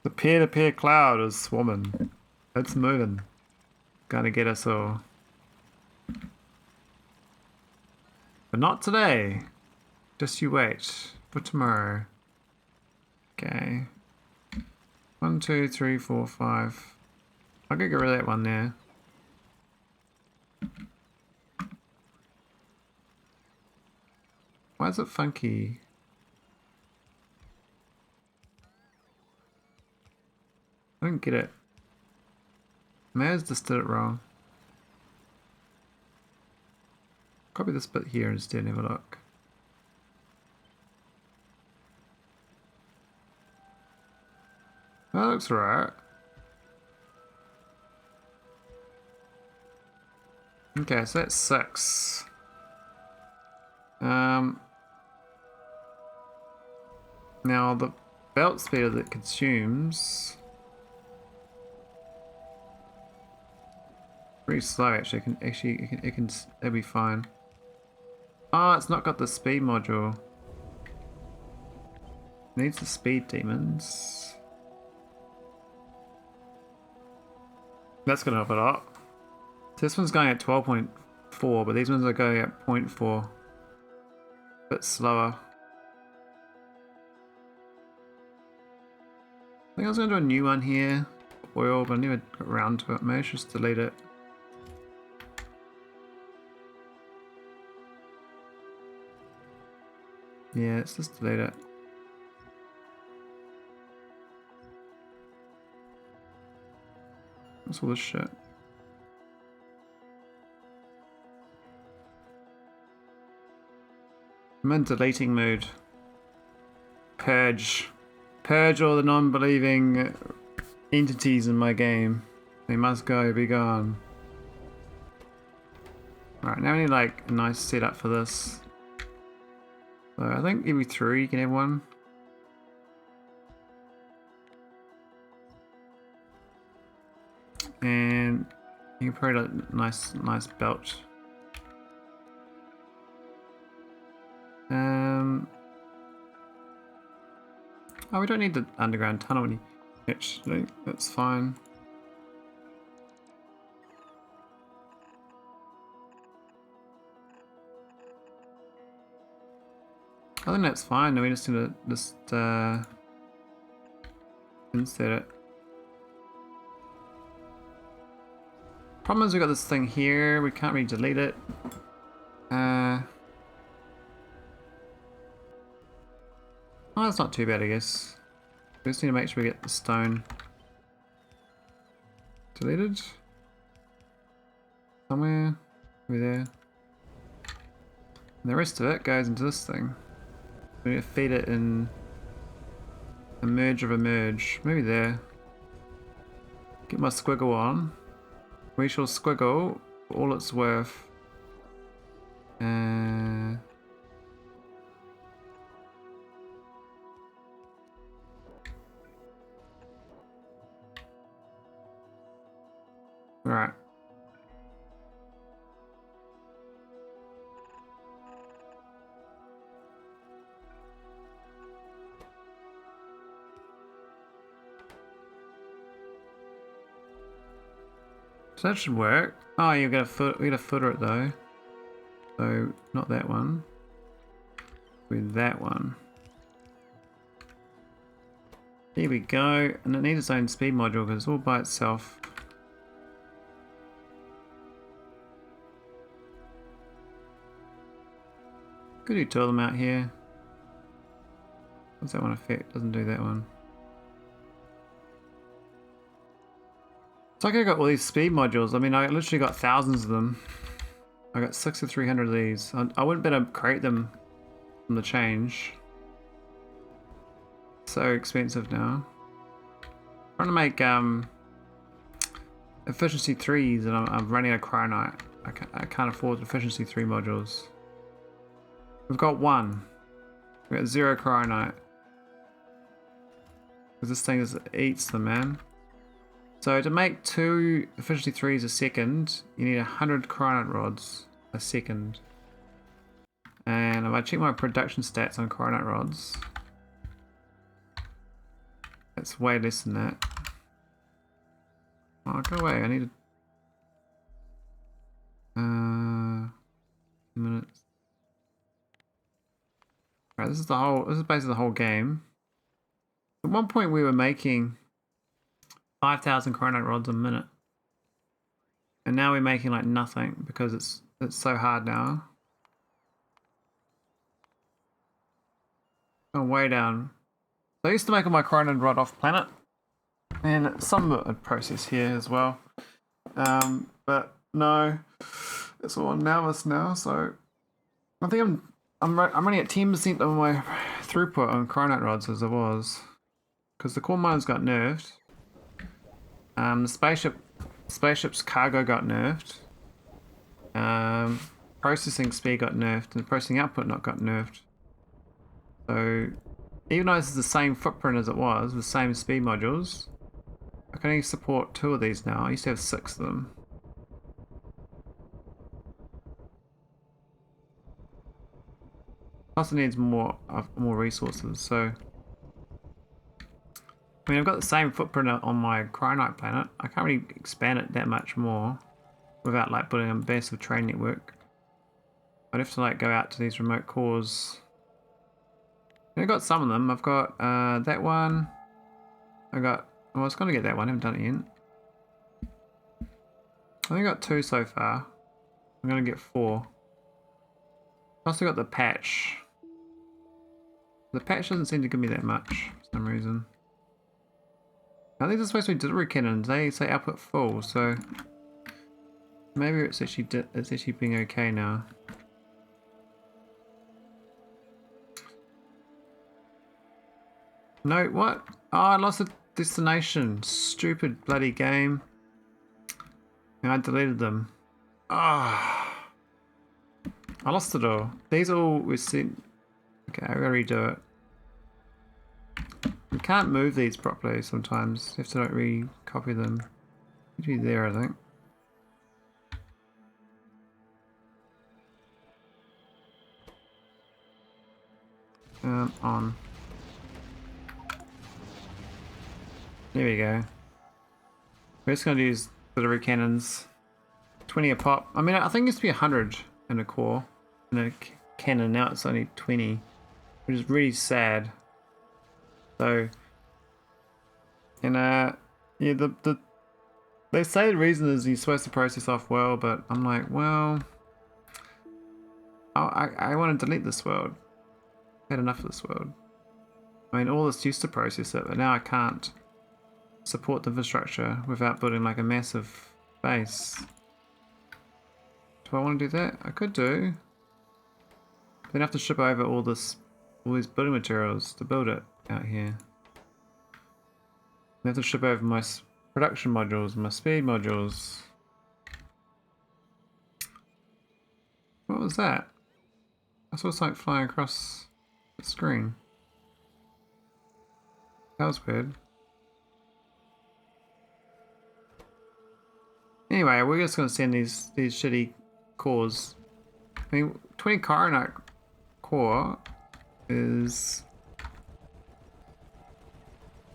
[SPEAKER 1] The peer-to-peer cloud is swarming. It's moving. Gonna get us all. But not today. Just you wait for tomorrow. Okay. 1, 2, 3, 4, 5. I'll go get rid of that one there. Why is it funky? I don't get it. Maz just did it wrong. Copy this bit here instead and have a look. That looks right. Okay, so that's 6. Now the belt speed that it consumes pretty slow actually. It'll be fine. Oh, it's not got the speed module. Needs the speed demons. That's gonna help it up. This one's going at 12.4, but these ones are going at 0.4. Bit slower. I think I was going to do a new one here. Oil, but I never got around to it. Maybe I should just delete it. Yeah, let's just delete it. What's all this shit? I'm in deleting mode. Purge. Purge all the non-believing entities in my game. They must go, be gone. Right, now we need like a nice setup for this. So I think every 3 you can have one. And you can probably like nice belt. Oh, we don't need the underground tunnel actually, that's fine. I think that's fine. We just need to insert it. Problem is we got this thing here. We can't really delete it. Oh, that's not too bad, I guess. We just need to make sure we get the stone deleted somewhere over there. And the rest of it goes into this thing. We need to feed it in a merge of a merge. Maybe there. Get my squiggle on. We shall squiggle for all it's worth. Alright. So that should work. Oh, you gotta footer it though. So not that one. With that one. Here we go, and it needs its own speed module because it's all by itself. Could do two of them out here. What's that one effect? Doesn't do that one. It's like I got all these speed modules. I mean, I literally got thousands of them. I got 6,300 of these. I wouldn't be able to create them from the change. So expensive now. I'm trying to make efficiency 3s, and I'm running out of cryonite. I can't afford efficiency 3 modules. We've got one. We've got 0 cryonite. Because this thing eats them, man. So to make 2 efficiency 3s a second, you need 100 cryonite rods a second. And if I check my production stats on cryonite rods, that's way less than that. Oh, go away, I need a... 2 minutes. Right, this is basically the whole game. At one point we were making 5,000 cryonite rods a minute. And now we're making like nothing because it's so hard now. Oh, way down. So I used to make all my cryonite rod off planet. And some of it I'd process here as well. But no, it's all on nauvis now, so I think I'm running at 10% of my throughput on cryonite rods as I was. Because the core mines got nerfed. The spaceship's cargo got nerfed. Processing speed got nerfed, and the processing output not got nerfed. So even though this is the same footprint as it was, with the same speed modules, I can only support 2 of these now. I used to have 6 of them. Plus it needs more resources, so... I mean, I've got the same footprint on my cryonite planet. I can't really expand it that much more without like building a massive train network. I'd have to like go out to these remote cores. I've got some of them. I've got that one. Well, I was going to get that one. I haven't done it yet. I think I got 2 so far. I'm going to get 4. I also got the patch. The patch doesn't seem to give me that much for some reason. I think they're supposed to be delivery cannons. They say output full, so maybe it's actually being okay now. No, what? Oh, I lost the destination. Stupid bloody game. And I deleted them. Ah, oh, I lost it all. These all were sent. Okay, I gotta redo it. You can't move these properly sometimes. You have to like re-copy them. Should be there, I think. On. There we go. We're just going to use delivery cannons. 20 a pop. I mean, I think it used to be 100 in a core. In a cannon. Now it's only 20. Which is really sad. So... And yeah, they say the reason is you're supposed to process off well, but I'm like, well... I want to delete this world. I've had enough of this world. I mean, all this used to process it, but now I can't support the infrastructure without building like a massive base. Do I want to do that? I could do. Then I have to ship over all these building materials to build it out here. I have to ship over my production modules, my speed modules. What was that? I saw something flying across the screen. That was weird. Anyway, we're just going to send these shitty cores. I mean, 20 cryonite core is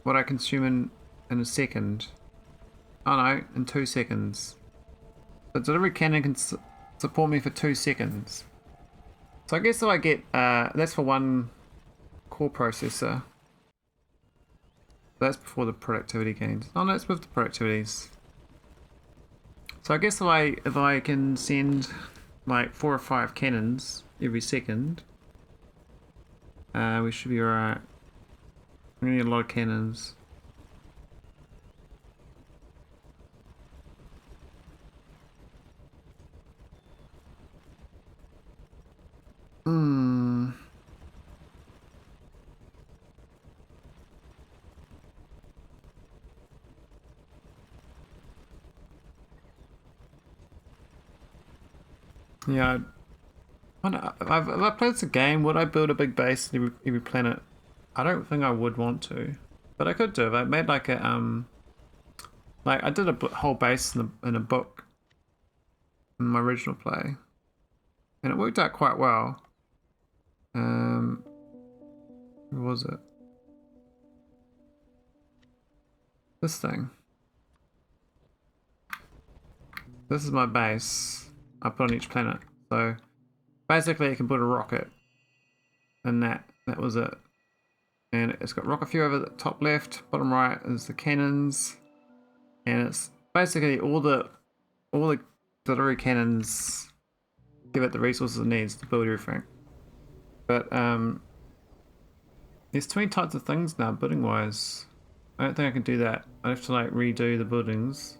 [SPEAKER 1] what I consume in a second. Oh no, in 2 seconds. The delivery cannon can support me for 2 seconds. So I guess if I get, that's for one core processor. That's before the productivity gains. Oh no, it's with the productivities. So I guess if I can send like 4 or 5 cannons every second, we should be alright. We need a lot of cannons. Yeah, if I played this game, would I build a big base in every planet? I don't think I would want to, but I could do if I made like a like I did a whole base in a book in my original play, and it worked out quite well. Where was it? This thing. This is my base I put on each planet. So basically, I can put a rocket, and that was it. And it's got rocket fuel over the top left, bottom right is the cannons, and it's basically all the delivery cannons give it the resources it needs to build everything. But there's too many types of things now building wise. I don't think I can do that. I have to like redo the buildings,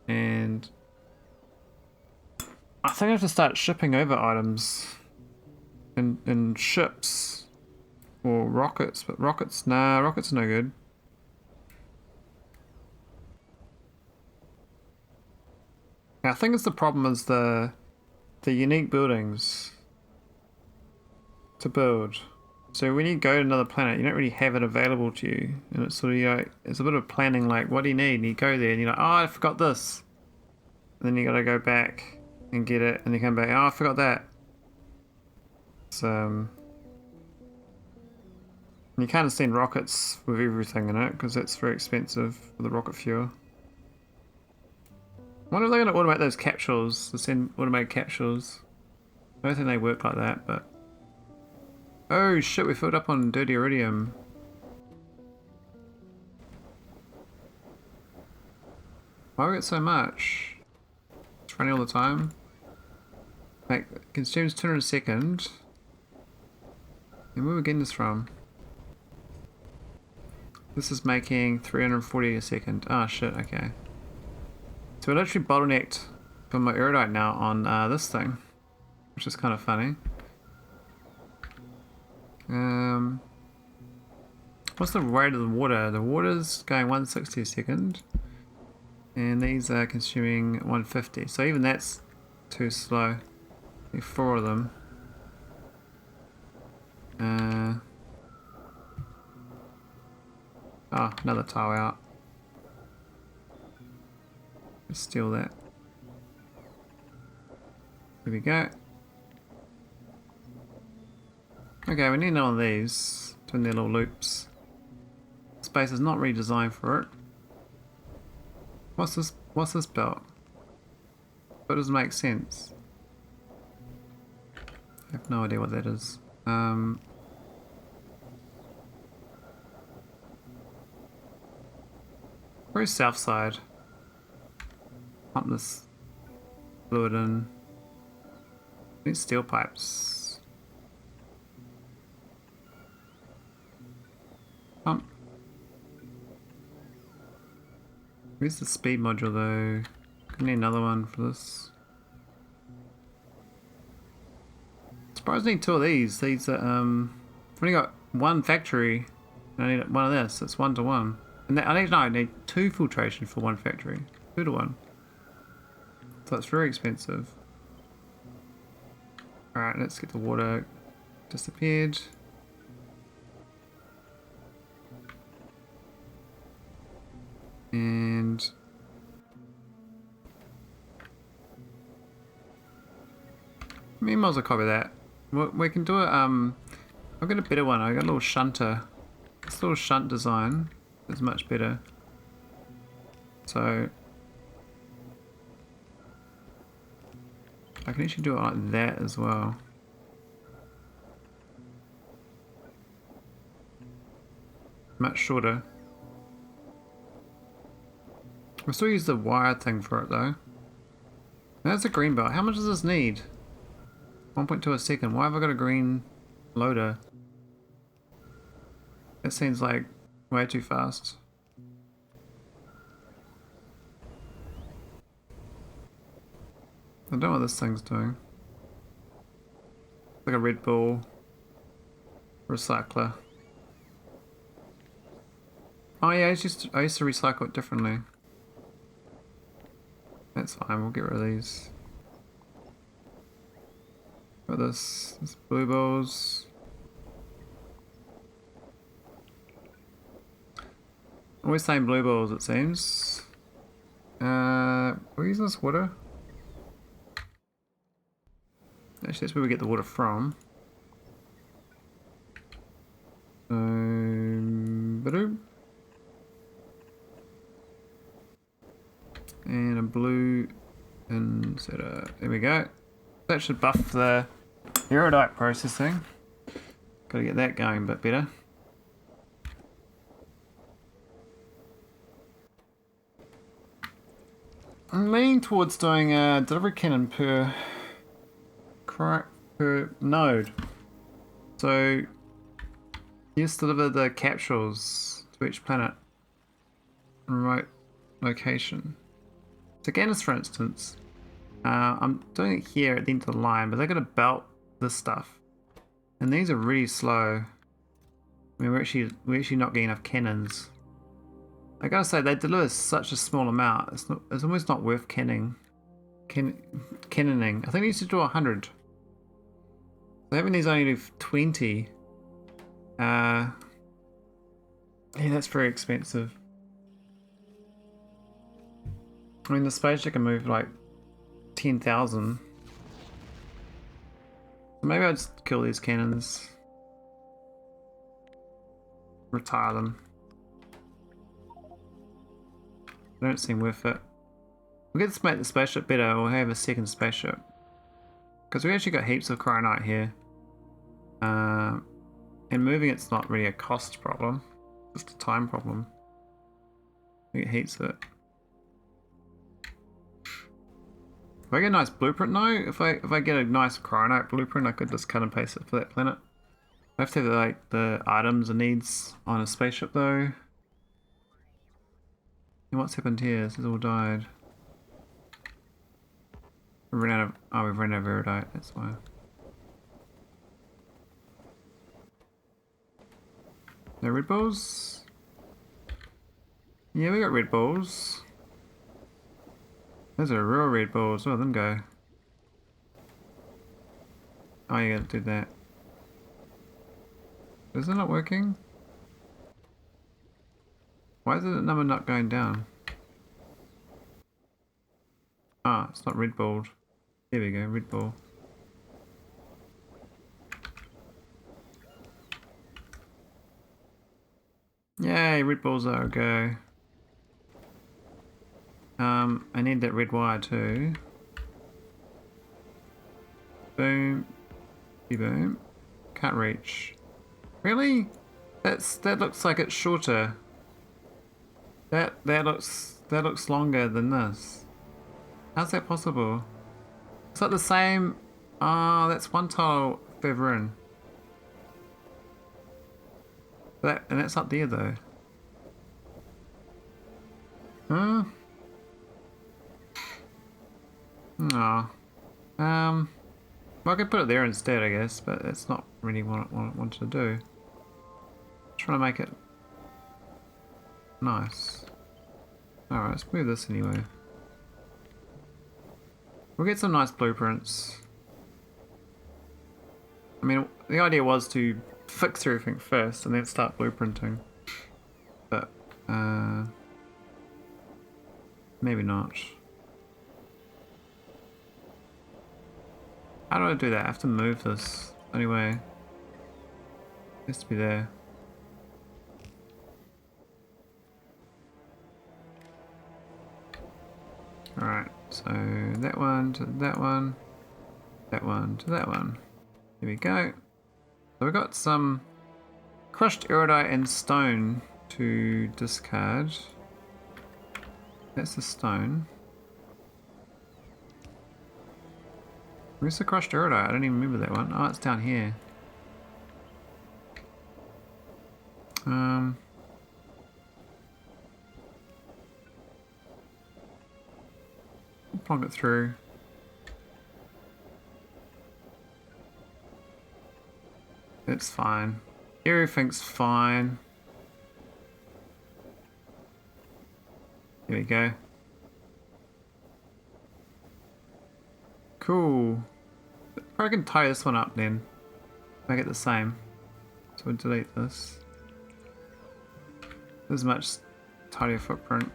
[SPEAKER 1] and I think I have to start shipping over items in ships. Or rockets, but rockets, nah, rockets are no good. Now, I think it's the problem is the unique buildings to build. So when you go to another planet, you don't really have it available to you, and it's sort of, you know, it's a bit of planning. Like, what do you need? And you go there, and you're like, oh, I forgot this, and then you got to go back and get it, and you come back, oh, I forgot that. So. You can't send rockets with everything in it because that's very expensive for the rocket fuel. I wonder if they're going to automate those capsules, to send automated capsules. I don't think they work like that, but... Oh shit, we filled up on dirty iridium. Why we get so much? It's running all the time. Like, it consumes 200 a second. And where are we getting this from? This is making 340 a second. Oh shit, okay. So we're literally bottlenecked for my Iridite now on this thing, which is kind of funny. What's the rate of the water? The water's going 160 a second, and these are consuming 150. So even that's too slow. I need 4 of them. Oh, another tile out. Let's steal that. There we go. Okay, we need one of these. Doing their little loops. Space is not really designed for it. What's this belt? That doesn't make sense. I have no idea what that is. Where's south side? Pump this fluid in. Need steel pipes. Pump. Where's the speed module though? I need another one for this. Surprised I need 2 of these. These are I've only got 1 factory. And I need one of this. It's 1 to 1. And I need 2 filtration for 1 factory. 2 to 1. So it's very expensive. Alright, let's get the water disappeared. And we might as well copy that. We can do it. I've got a better one. I got a little shunter. This little shunt design is much better. So I can actually do it like that as well. Much shorter. We'll still use the wire thing for it though. That's a green belt. How much does this need? 1.2 a second. Why have I got a green loader? That seems like way too fast. I don't know what this thing's doing. Like a Red Bull recycler. Oh yeah, I used to recycle it differently. That's fine, we'll get rid of these. Got this blue balls. Always saying blue balls it seems. We're using this water. Actually that's where we get the water from. Ba-doom. And a blue inserter. There we go. That should buff the iridite processing. Gotta get that going a bit better. I'm leaning towards doing a delivery cannon per node. So just deliver the capsules to each planet remote location. So Ganus, for instance, I'm doing it here at the end of the line, but they're going to belt this stuff, and these are really slow. I mean, we're actually not getting enough cannons. I gotta say, they deliver such a small amount. It's almost not worth cannoning. I think they used to do 100. So having these only do 20. Yeah, that's very expensive. I mean, the spaceship can move like 10,000. Maybe I'll just kill these cannons. Retire them. They don't seem worth it. We'll get to make the spaceship better, we'll have a second spaceship. Because we actually got heaps of cryonite here. And moving it's not really a cost problem, just a time problem. I think it heats it. If I get a nice blueprint now, if I get a nice cryonite blueprint, I could just cut and paste it for that planet. I have to have like the items it needs on a spaceship though. And what's happened here? This has all died. We've run out of iridite, that's why. No red balls? Yeah, we got red balls. Those are real red balls. Oh, them go. Oh, you gotta do that. Is it not working? Why is the number not going down? Ah, it's not red balled. There we go, red ball. Yay, red balls are a go. I need that red wire too. Boom. Boom. Can't reach. Really? That looks like it's shorter. That looks longer than this. How's that possible? It's like the same. Oh, that's one tile further in. And that's up there though. Huh? No. Well, I could put it there instead, I guess, but that's not really what I wanted to do. Trying to make it nice. Alright, let's move this anyway. We'll get some nice blueprints. I mean, the idea was to fix everything first and then start blueprinting. But, maybe not. How do I do that? I have to move this. Anyway, it has to be there. Alright, so that one to that one. that one to that one. There we go. So we've got some crushed iridite and stone to discard. That's the stone. Where's the crushed iridite? I don't even remember that one. Oh, it's down here. Plonk it through. It's fine. Everything's fine. There we go. Cool. I can tie this one up then. Make it the same. So we'll delete this. There's much tidier footprint.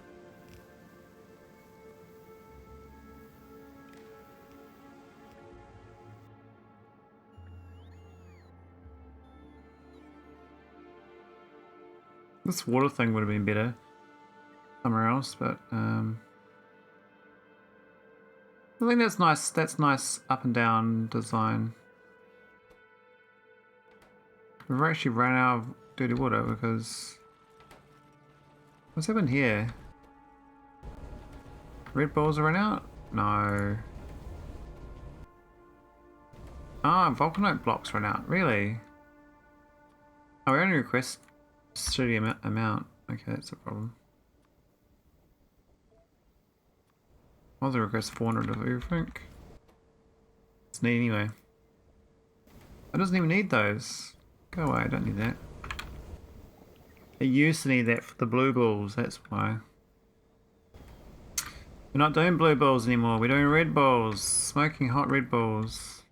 [SPEAKER 1] This water thing would have been better somewhere else, but I think that's nice. That's nice up and down design. We've actually run out of dirty water because what's happened here? Red balls run out? No. Ah, vulcanite blocks run out. Really? Oh, we only request steady amount. Okay, that's a problem. I'll request 400 of everything. It's neat anyway. I doesn't even need those. Go away, I don't need that. I used to need that for the blue balls, that's why. We're not doing blue balls anymore, we're doing red balls. Smoking hot red balls.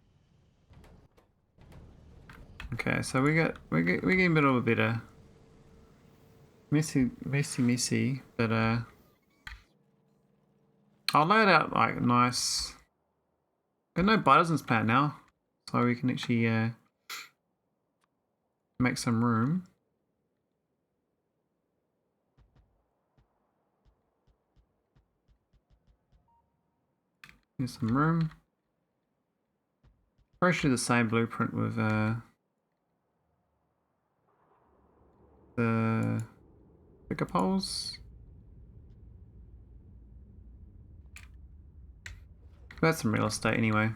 [SPEAKER 1] Okay, so we're getting a little bit better. Messy, but I'll lay it out like nice. Got no biters in this plant now, so we can actually make some room. Here's some room. Probably should do the same blueprint with the picker poles. That's some real estate anyway.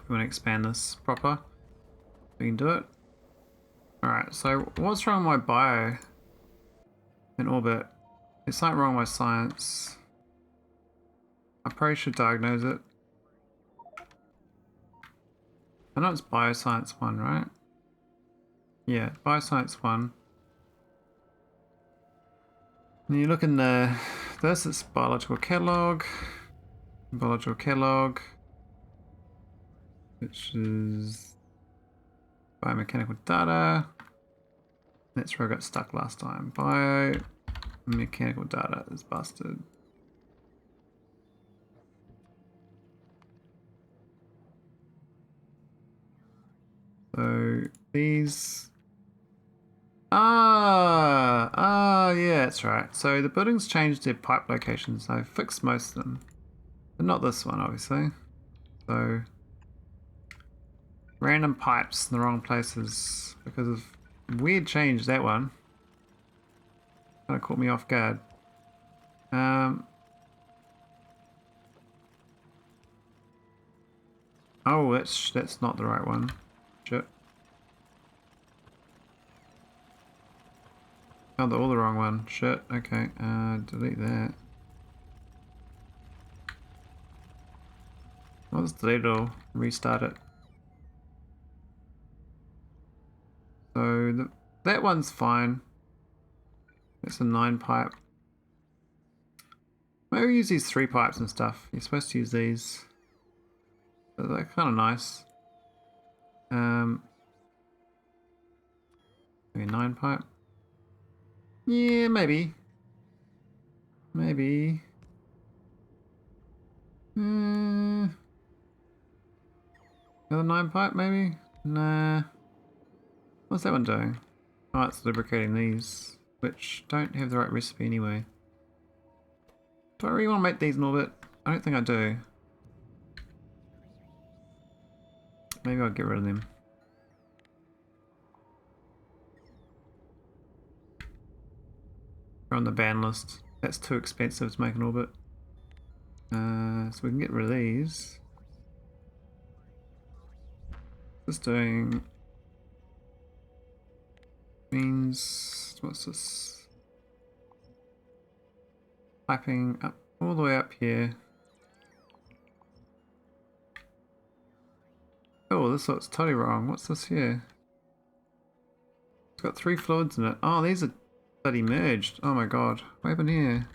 [SPEAKER 1] We want to expand this proper. We can do it. Alright, so what's wrong with my bio in orbit? There's something wrong with my science. I probably should diagnose it. I know it's bioscience 1, right? Yeah, bioscience 1. And you look in this, it's biological catalog, which is biomechanical data. That's where I got stuck last time. Biomechanical data is busted. So these. Yeah, that's right. So the buildings changed their pipe locations. I fixed most of them, but not this one, obviously. So random pipes in the wrong places because of weird change. That one kind of caught me off guard. Oh, that's not the right one. Shit. Oh, they're all the wrong one. Shit. Okay. Delete that. I'll just delete it all. Restart it. So that one's fine. It's a 9 pipe. Maybe use these 3 pipes and stuff. You're supposed to use these. So they're kind of nice. Maybe 9 pipe. Yeah, maybe. Maybe. Another 9 pipe, maybe? Nah. What's that one doing? Oh, it's lubricating these, which don't have the right recipe anyway. Do I really want to make these in orbit? I don't think I do. Maybe I'll get rid of them. They're on the ban list. That's too expensive to make an orbit. So we can get rid of these. This doing means, what's this? Piping up all the way up here. Oh, this looks totally wrong. What's this here? It's got 3 fluids in it. Oh, these are bloody merged. Oh my god. What happened here?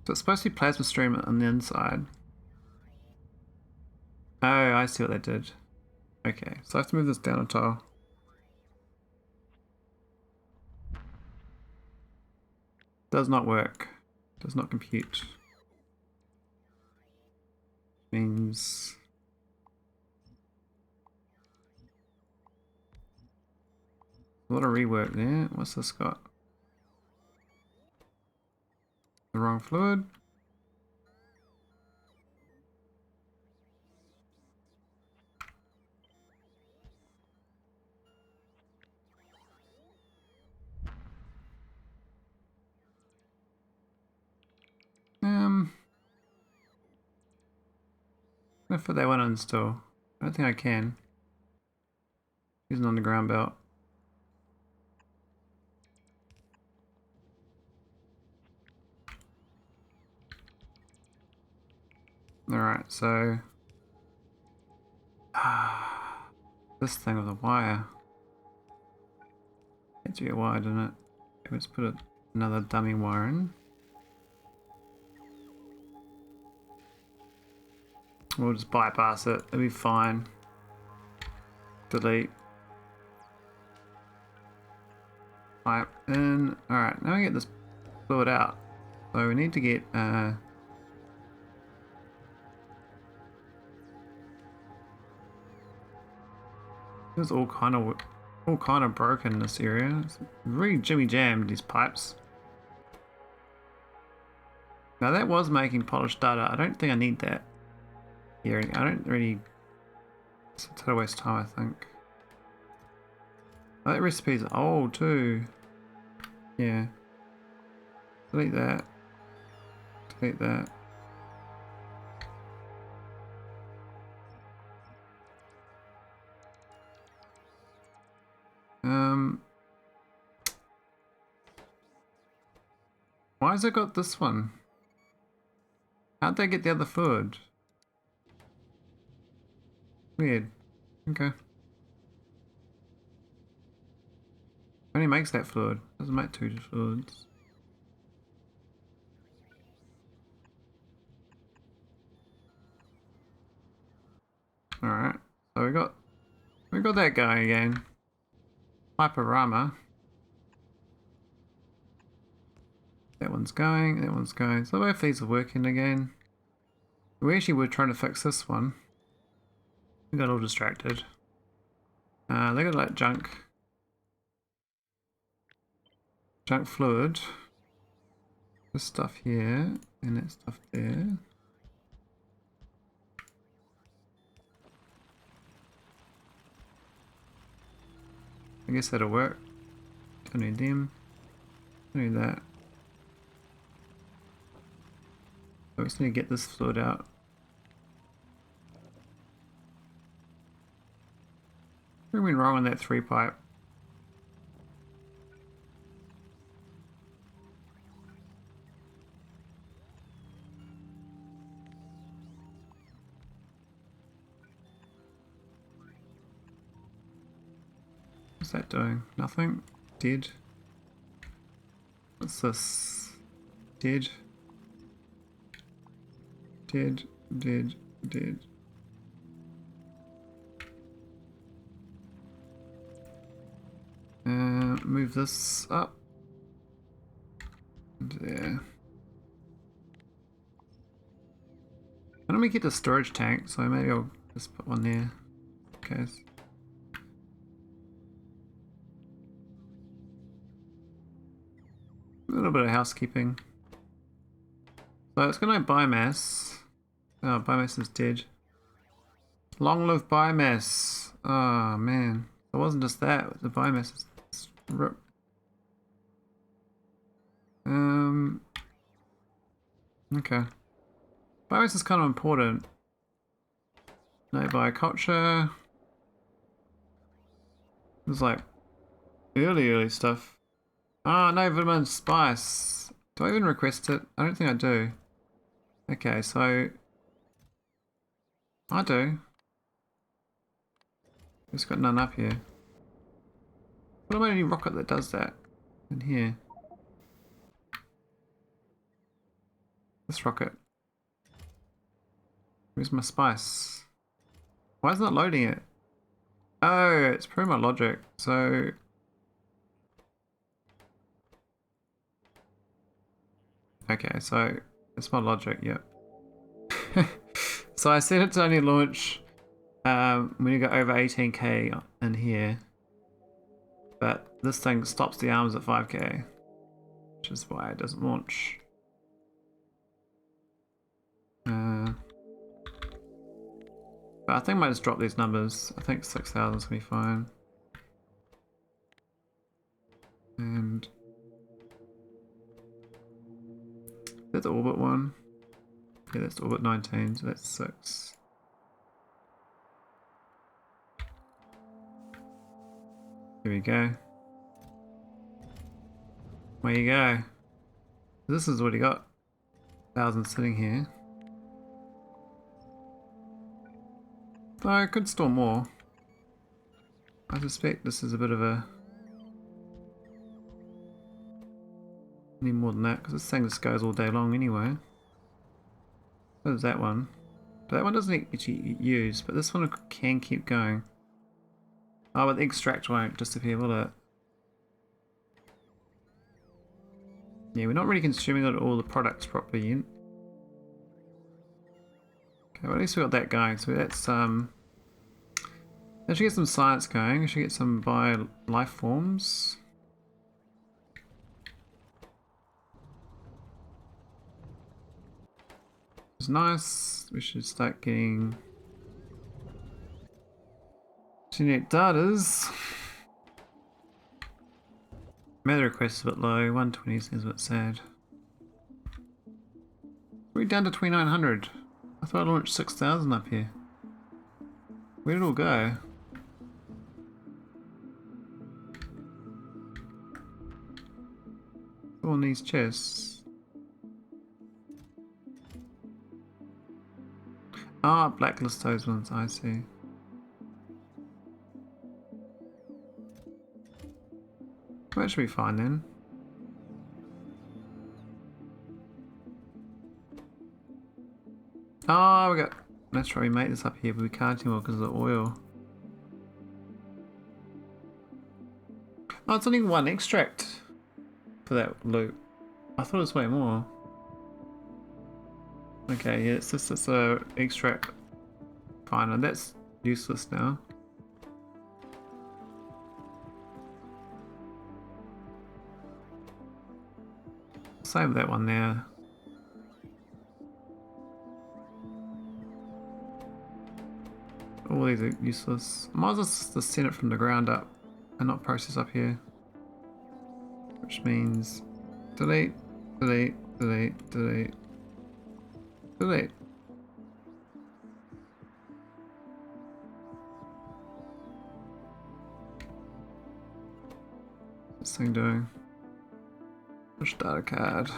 [SPEAKER 1] So it's supposed to be plasma stream on the inside. Oh, I see what they did. Okay, so I have to move this down a tile. Does not work. Does not compute. Means a lot of rework there. What's this got? The wrong fluid. I'm gonna put that one in still. I don't think I can. Using on the ground belt. Alright, so this thing with a wire. It's to be a wire, doesn't it? Let's put another dummy wire in. We'll just bypass it, it'll be fine. Delete. Pipe in. Alright, now we get this fluid out. So we need to get it's all kind of broken in this area. It's really jimmy jammed, these pipes. Now that was making polished data. I don't think I need that. Yeah, I don't really. It's a total waste of time, I think. Oh, that recipe's old too. Yeah. Delete that. Delete that. Why has it got this one? How'd they get the other fluid? Weird. Okay. Only makes that fluid. Doesn't make 2 fluids. Alright. So we got that going again. Hyperama. That one's going, that one's going. So both these are working again. We actually were trying to fix this one. We got all distracted. They got like junk fluid. This stuff here and that stuff there. I guess that'll work. Don't need them. Don't need that. I just need to get this fluid out. What went wrong on that 3 pipe? What's that doing? Nothing? Dead? What's this? Dead? Dead, dead, dead. Move this up. There. Why don't we get the storage tank? So maybe I'll just put one there. Okay. A little bit of housekeeping. So it's got no biomass. Oh, biomass is dead. Long live biomass. Oh man. It wasn't just that, the biomass is rip. Okay. Biomass is kind of important. No bioculture. There's like early stuff. Ah, no vitamin spice. Do I even request it? I don't think I do. Okay, so I do. It's got none up here. What about any rocket that does that in here? This rocket. Where's my spice? Why is it not loading it? Oh, it's pretty much logic. So okay, so it's my logic, yep. So I set it to only launch when you go over 18k in here. But this thing stops the arms at 5k, which is why it doesn't launch. But I think I might just drop these numbers. I think 6,000 is going to be fine. And that's orbit 1. Yeah, that's orbit 19, so that's 6. Here we go. Where you go? This is what he got. 1,000 sitting here. Though I could store more. I suspect this is a bit of a... Need more than that, because this thing just goes all day long anyway. So does that one. That one doesn't actually use, but this one can keep going. Oh, but the extract won't disappear, will it? Yeah, we're not really consuming all the products properly yet. Okay, well at least we got that going, so that's I should get some science going, I should get some bio life forms. It's nice, we should start getting genetic datas. Meta request is a bit low, 120 is a bit sad. We're down to 2,900. I thought I launched 6,000 up here. Where did it all go? All in these chests. Ah, blacklist those ones, I see. Well, that should be fine then. Oh, we got... That's right, we made this up here, but we can't anymore because of the oil. Oh, it's only one extract for that loop. I thought it was way more. Okay, yeah, it's just a extract. Fine, and that's useless now. Save that one there. All these are useless. I might as well just send it from the ground up and not process up here. Which means delete, delete, delete, delete, delete. What's this thing doing? Push data card.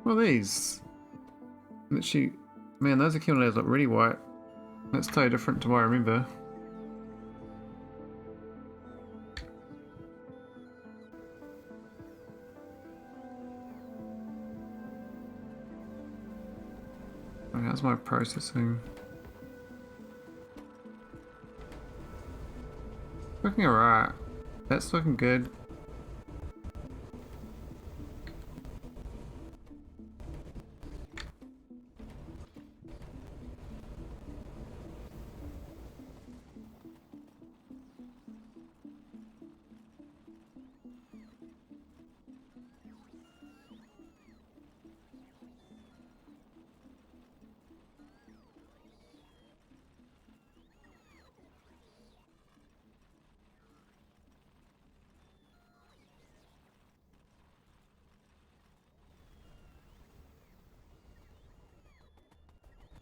[SPEAKER 1] What are these? Literally, man, those accumulators look really white. That's totally different to what I remember. Okay, how's my processing? Looking alright. That's looking good.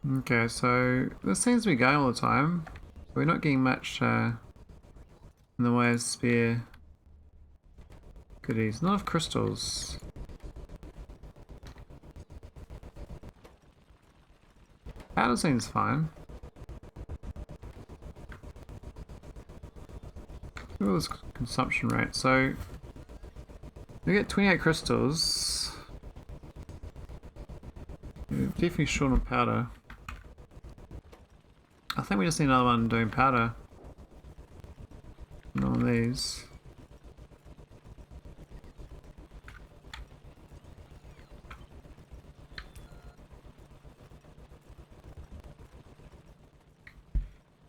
[SPEAKER 1] Okay, so this seems to be going all the time. We're not getting much in the way of spare goodies. Not enough crystals. Powder seems fine. Look at this consumption rate. So we get 28 crystals. We're definitely short on powder. I think we just need another one doing powder. Not on these.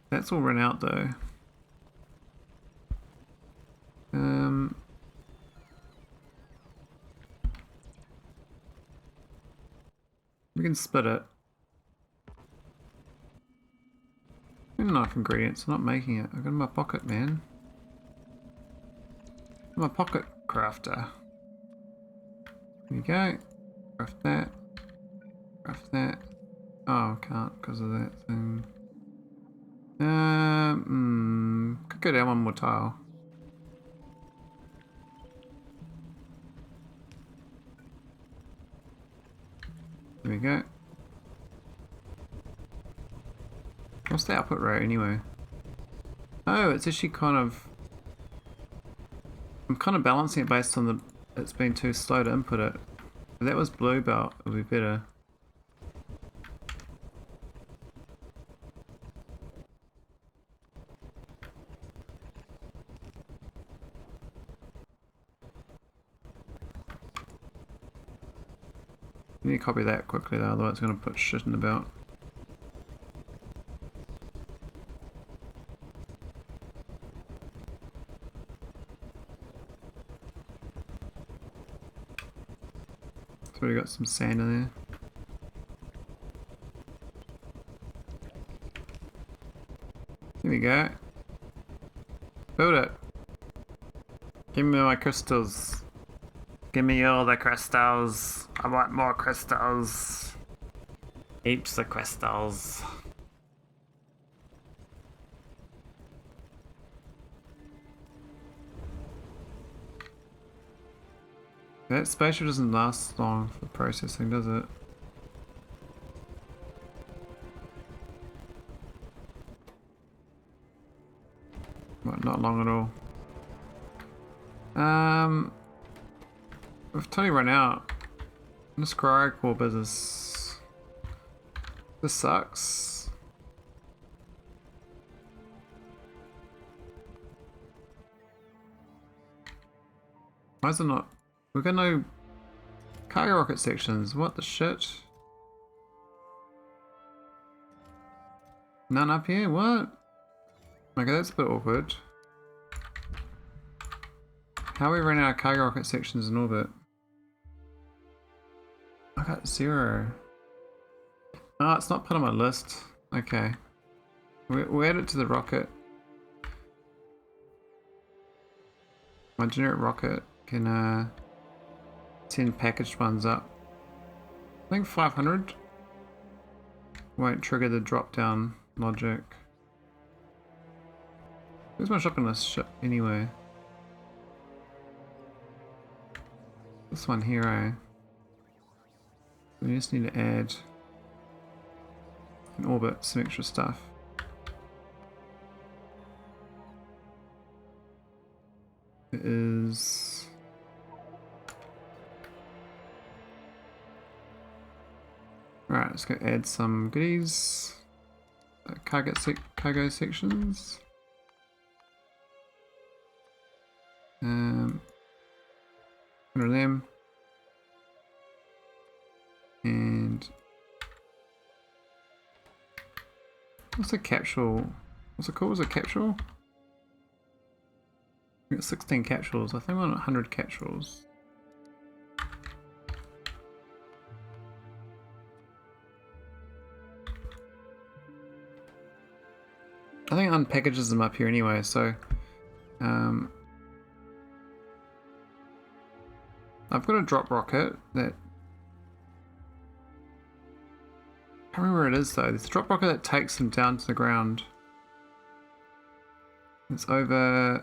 [SPEAKER 1] That's all run out though. We can split it. Enough ingredients, I'm not making it. I've got it in my pocket, man. My pocket crafter. There you go. Craft that. Craft that. Oh, I can't because of that thing. Could go down one more tile. There we go. What's the output rate anyway? Oh, it's actually kind of... I'm kind of balancing it based on the... It's been too slow to input it. If that was blue belt, it would be better. I need to copy that quickly though, otherwise it's going to put shit in the belt. So we got some sand in there. There we go. Build it. Give me my crystals. Give me all the crystals. I want more crystals. Heaps of crystals. That spaceship doesn't last long for processing, does it? Well, not long at all. We've totally run out. This cryocore business. This sucks. Why is it not? We've got no cargo rocket sections. What the shit? None up here? What? Okay, that's a bit awkward. How are we running out of cargo rocket sections in orbit? I got 0. Oh, it's not part of my list. Okay. We'll add it to the rocket. My generic rocket can send packaged ones up. I think 500 won't trigger the drop down logic. Where's my shopping list ship anyway? This one here, eh? We just need to add in orbit some extra stuff. It is... Alright, let's go add some goodies. Cargo sections. 100 of them. And what's a capsule? What's it called? Is it capsule? We got 16 capsules. I think we're on 100 capsules. I think it unpackages them up here anyway, so I've got a drop rocket that I can't remember where it is though. There's a drop rocket that takes them down to the ground. It's over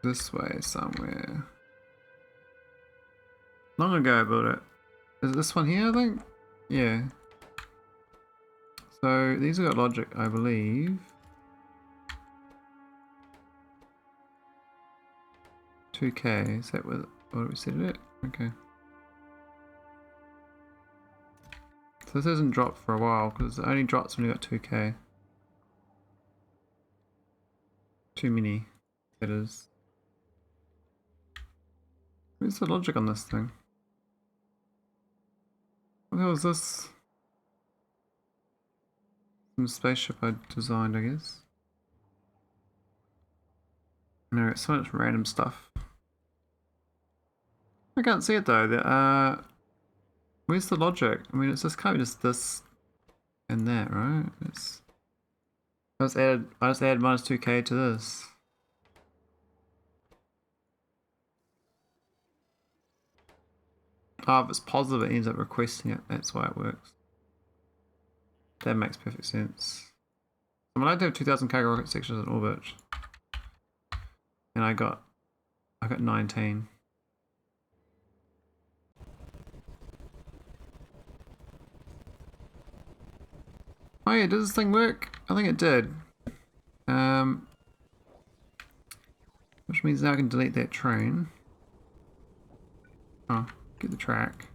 [SPEAKER 1] this way somewhere. Long ago I built it. Is it this one here, I think? Yeah. So these have got logic, I believe. 2K, is that what we set it? Okay. So this hasn't dropped for a while because it only drops when you got 2K. Too many, that is. Where's the logic on this thing? What the hell is this? Some spaceship I designed, I guess. No, it's so much random stuff. I can't see it though. Where's the logic? I mean, it's just can't be just this and that, right? I just added minus 2K to this. Oh, if it's positive, it ends up requesting it. That's why it works. That makes perfect sense. I mean, I do have 2000K rocket sections in orbit, and I got 19. Oh yeah, does this thing work? I think it did. Which means now I can delete that train. Oh, get the track.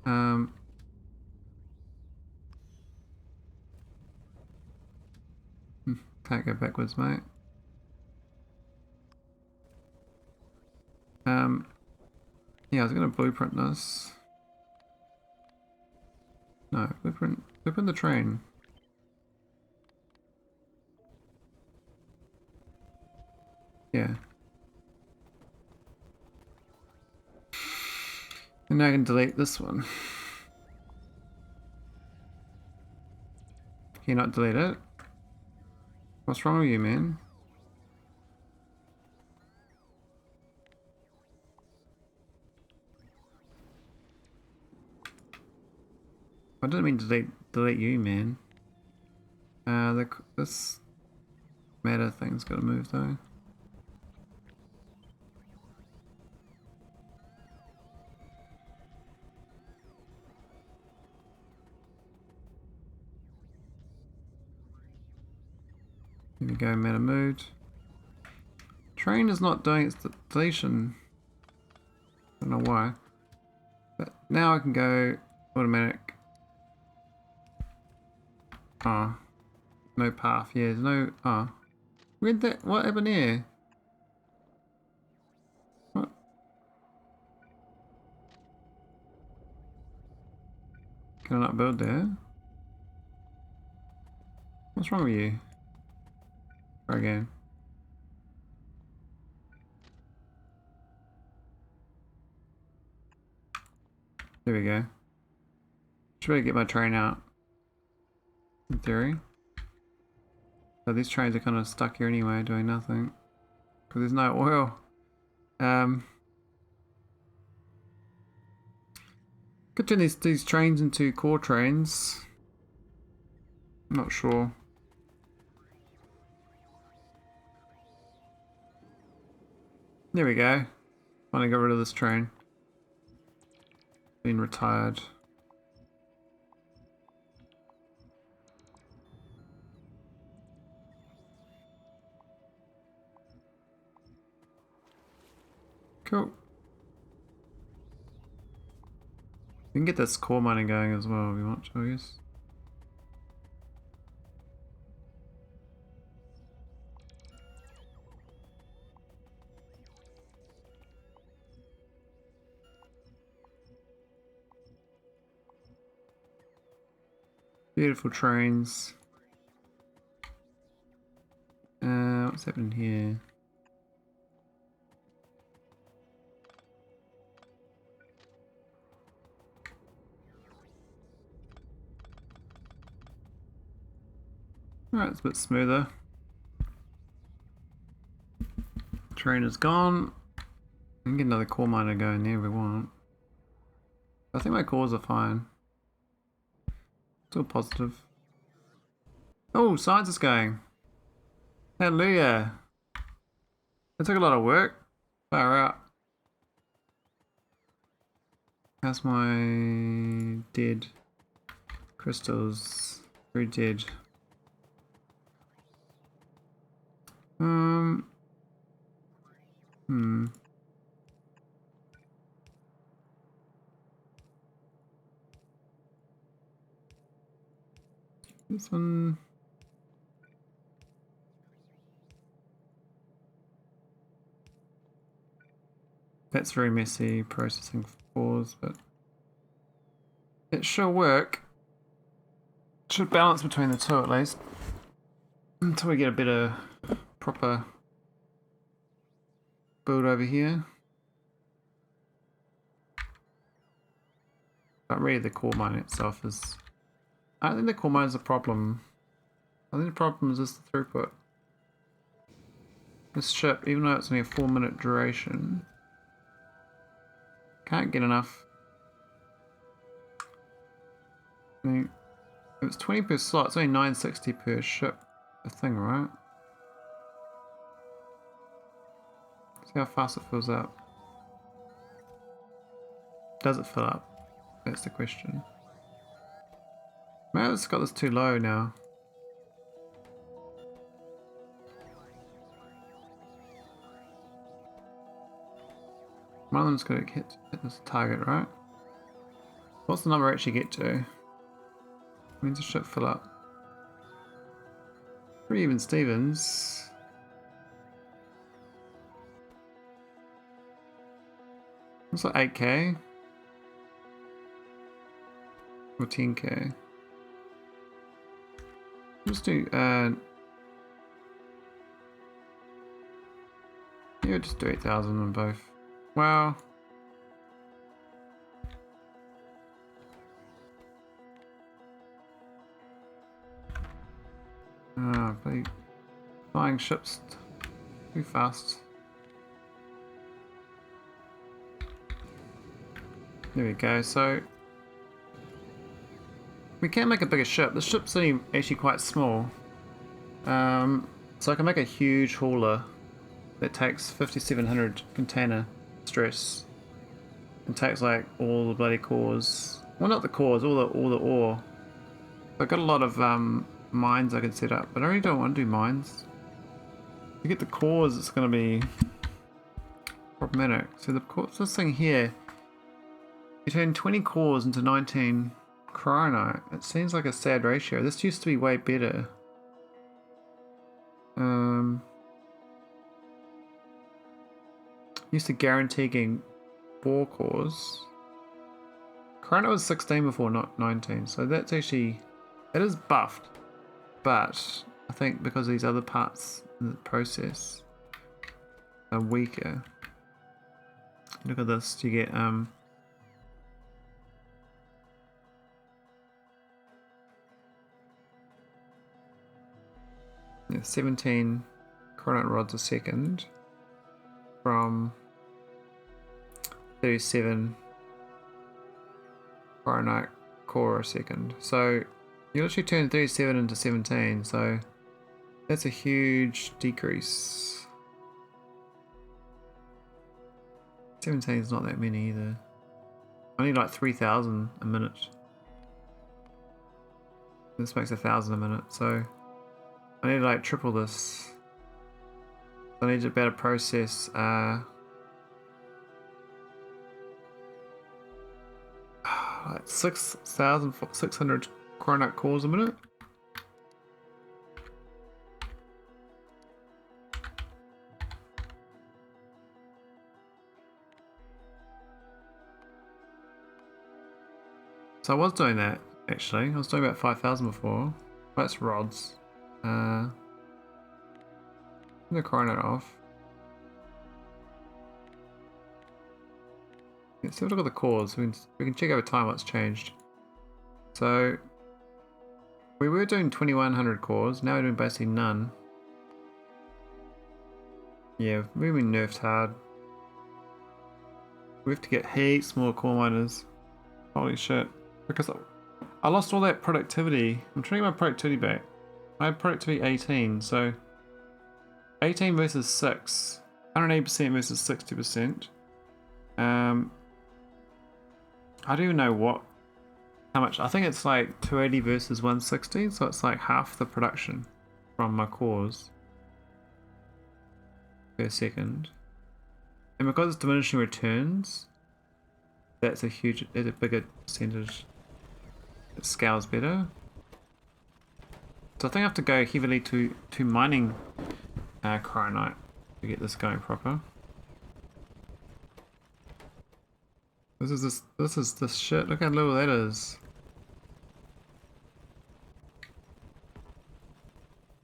[SPEAKER 1] Can't go backwards, mate. Yeah, I was gonna blueprint this. No, blueprint the train. Yeah. And now I can delete this one. Can you not delete it? What's wrong with you, man? I didn't mean to delete you, man. This matter thing's gotta move though. Here we go, meta mode. Train is not doing its deletion. I don't know why. But now I can go automatic. Ah. No path, yeah, there's no where'd that what happened here? What? Can I not build there? What's wrong with you? Try again. There we go. Should better get my train out. In theory. So these trains are kind of stuck here anyway, doing nothing. Because there's no oil. Could turn these trains into core trains. I'm not sure. There we go. Finally got rid of this train. Been retired. Cool. We can get this core mining going as well if we want to, I guess. Beautiful trains. What's happening here? Alright, it's a bit smoother. Train is gone. We can get another core miner going there if we want. I think my cores are fine. Still positive. Oh, science is going. Hallelujah. It took a lot of work. Far out. How's my dead crystals? Very dead. This one. That's very messy processing cores, but it should work. It should balance between the two at least. Until we get a better, proper build over here. But really the core mine itself is... I don't think the core mine is a problem. I think the problem is just the throughput. This ship, even though it's only a 4-minute duration, can't get enough. I mean, if it's 20 per slot, it's only 960 per ship. A thing, right? See how fast it fills up. Does it fill up? That's the question. Maybe it's got this too low now. One of them's going to hit this target, right? What's the number actually get to? Means the ship fill up. 3 even Stevens. What's like 8k? Or 10k? Let's do yeah, just do 8,000 on both. Wow. Bloody flying ships too fast. There we go. So we can make a bigger ship. The ship's only actually quite small. So I can make a huge hauler that takes 5,700 container stress and takes like all the bloody cores. Well, not the cores, all the ore. I've got a lot of mines I can set up, but I really don't want to do mines. To get the cores, it's going to be problematic. So this thing here, you turn 20 cores into 19 cryonite. It seems like a sad ratio. This used to be way better. Used to guarantee getting 4 cores. Cryonite was 16 before, not 19. So that's actually, it is buffed. But I think because these other parts in the process are weaker. Look at this, you get yeah, 17 cryonite rods a second from 37 cryonite core a second. So you literally turn 37 into 17, so that's a huge decrease. 17 is not that many either. Only like 3,000 a minute. This makes 1,000 a minute, so I need to like triple this. I need to better process like 6,600 cryonite cores a minute. So I was doing that actually. I was doing about 5,000 before. That's rods. The cryonite off. Let's have a look at the cores. We can check over time what's changed. So we were doing 2,100 cores. Now we're doing basically none. Yeah, we've been nerfed hard. We have to get heaps more core miners. Holy shit! Because I lost all that productivity. I'm trying to get my productivity back. I had productivity 18, so 18 versus 6. 180% versus 60%. I don't even know how much. I think it's like 280 versus 160, so it's like half the production from my cores per second. And because it's diminishing returns, that's a bigger percentage. It scales better. So I think I have to go heavily to mining cryonite to get this going proper. This is this shit. Look how little that is.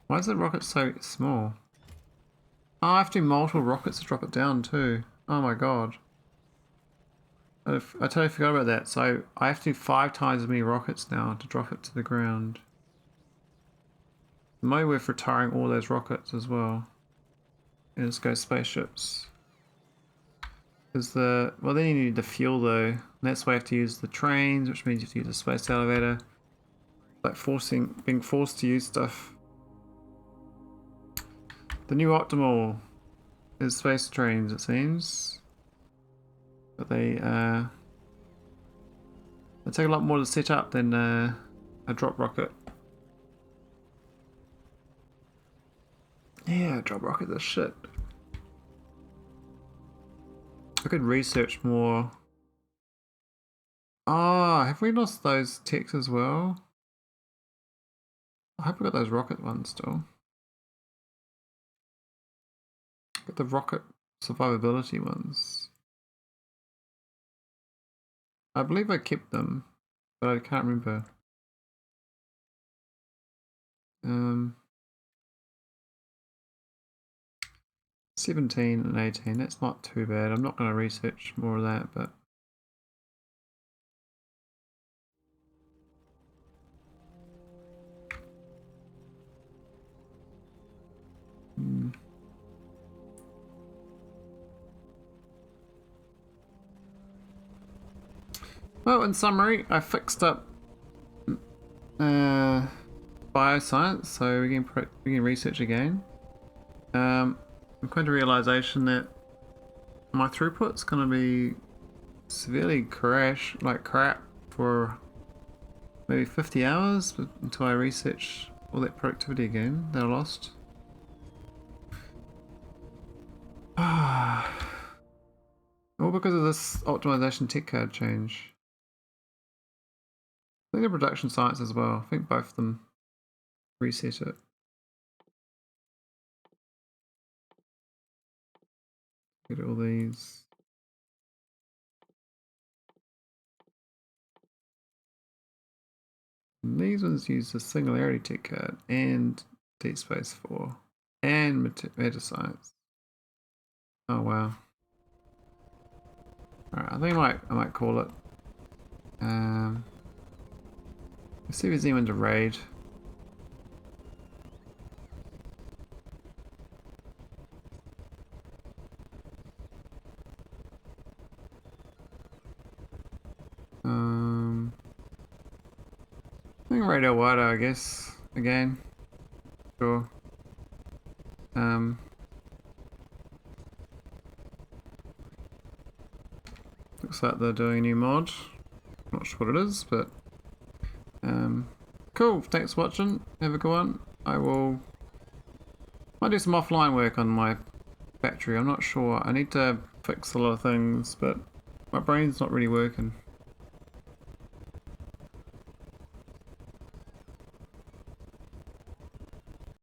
[SPEAKER 1] Why is the rocket so small? Oh, I have to do multiple rockets to drop it down too. Oh my god. I totally forgot about that. So I have to do 5 times as many rockets now to drop it to the ground. Maybe worth retiring all those rockets as well. And just go spaceships. Because well, then you need the fuel though. And that's why you have to use the trains, which means you have to use a space elevator. Like being forced to use stuff. The new optimal is space trains, it seems. But they take a lot more to set up than a drop rocket. Yeah, drop rocket is shit. I could research more. Ah, have we lost those techs as well? I hope we got those rocket ones still. Got the rocket survivability ones. I believe I kept them, but I can't remember. 17 and 18, that's not too bad. I'm not going to research more of that, but well, in summary, I fixed up bioscience, so we can research again. I'm coming to realization that my throughput's going to be severely crap for maybe 50 hours until I research all that productivity again that I lost. All because of this optimization tech card change. I think the production science as well. I think both of them reset it. Get all these. And these ones use the Singularity tech card and Deep Space 4 and Meta Science. Oh wow. Alright, I think I might call it. Let's see if there's anyone to raid. I think Radio Wider, I guess, again. Sure. Looks like they're doing a new mod. Not sure what it is, but cool. Thanks for watching. Have a good one. Might do some offline work on my battery. I'm not sure. I need to fix a lot of things, but my brain's not really working.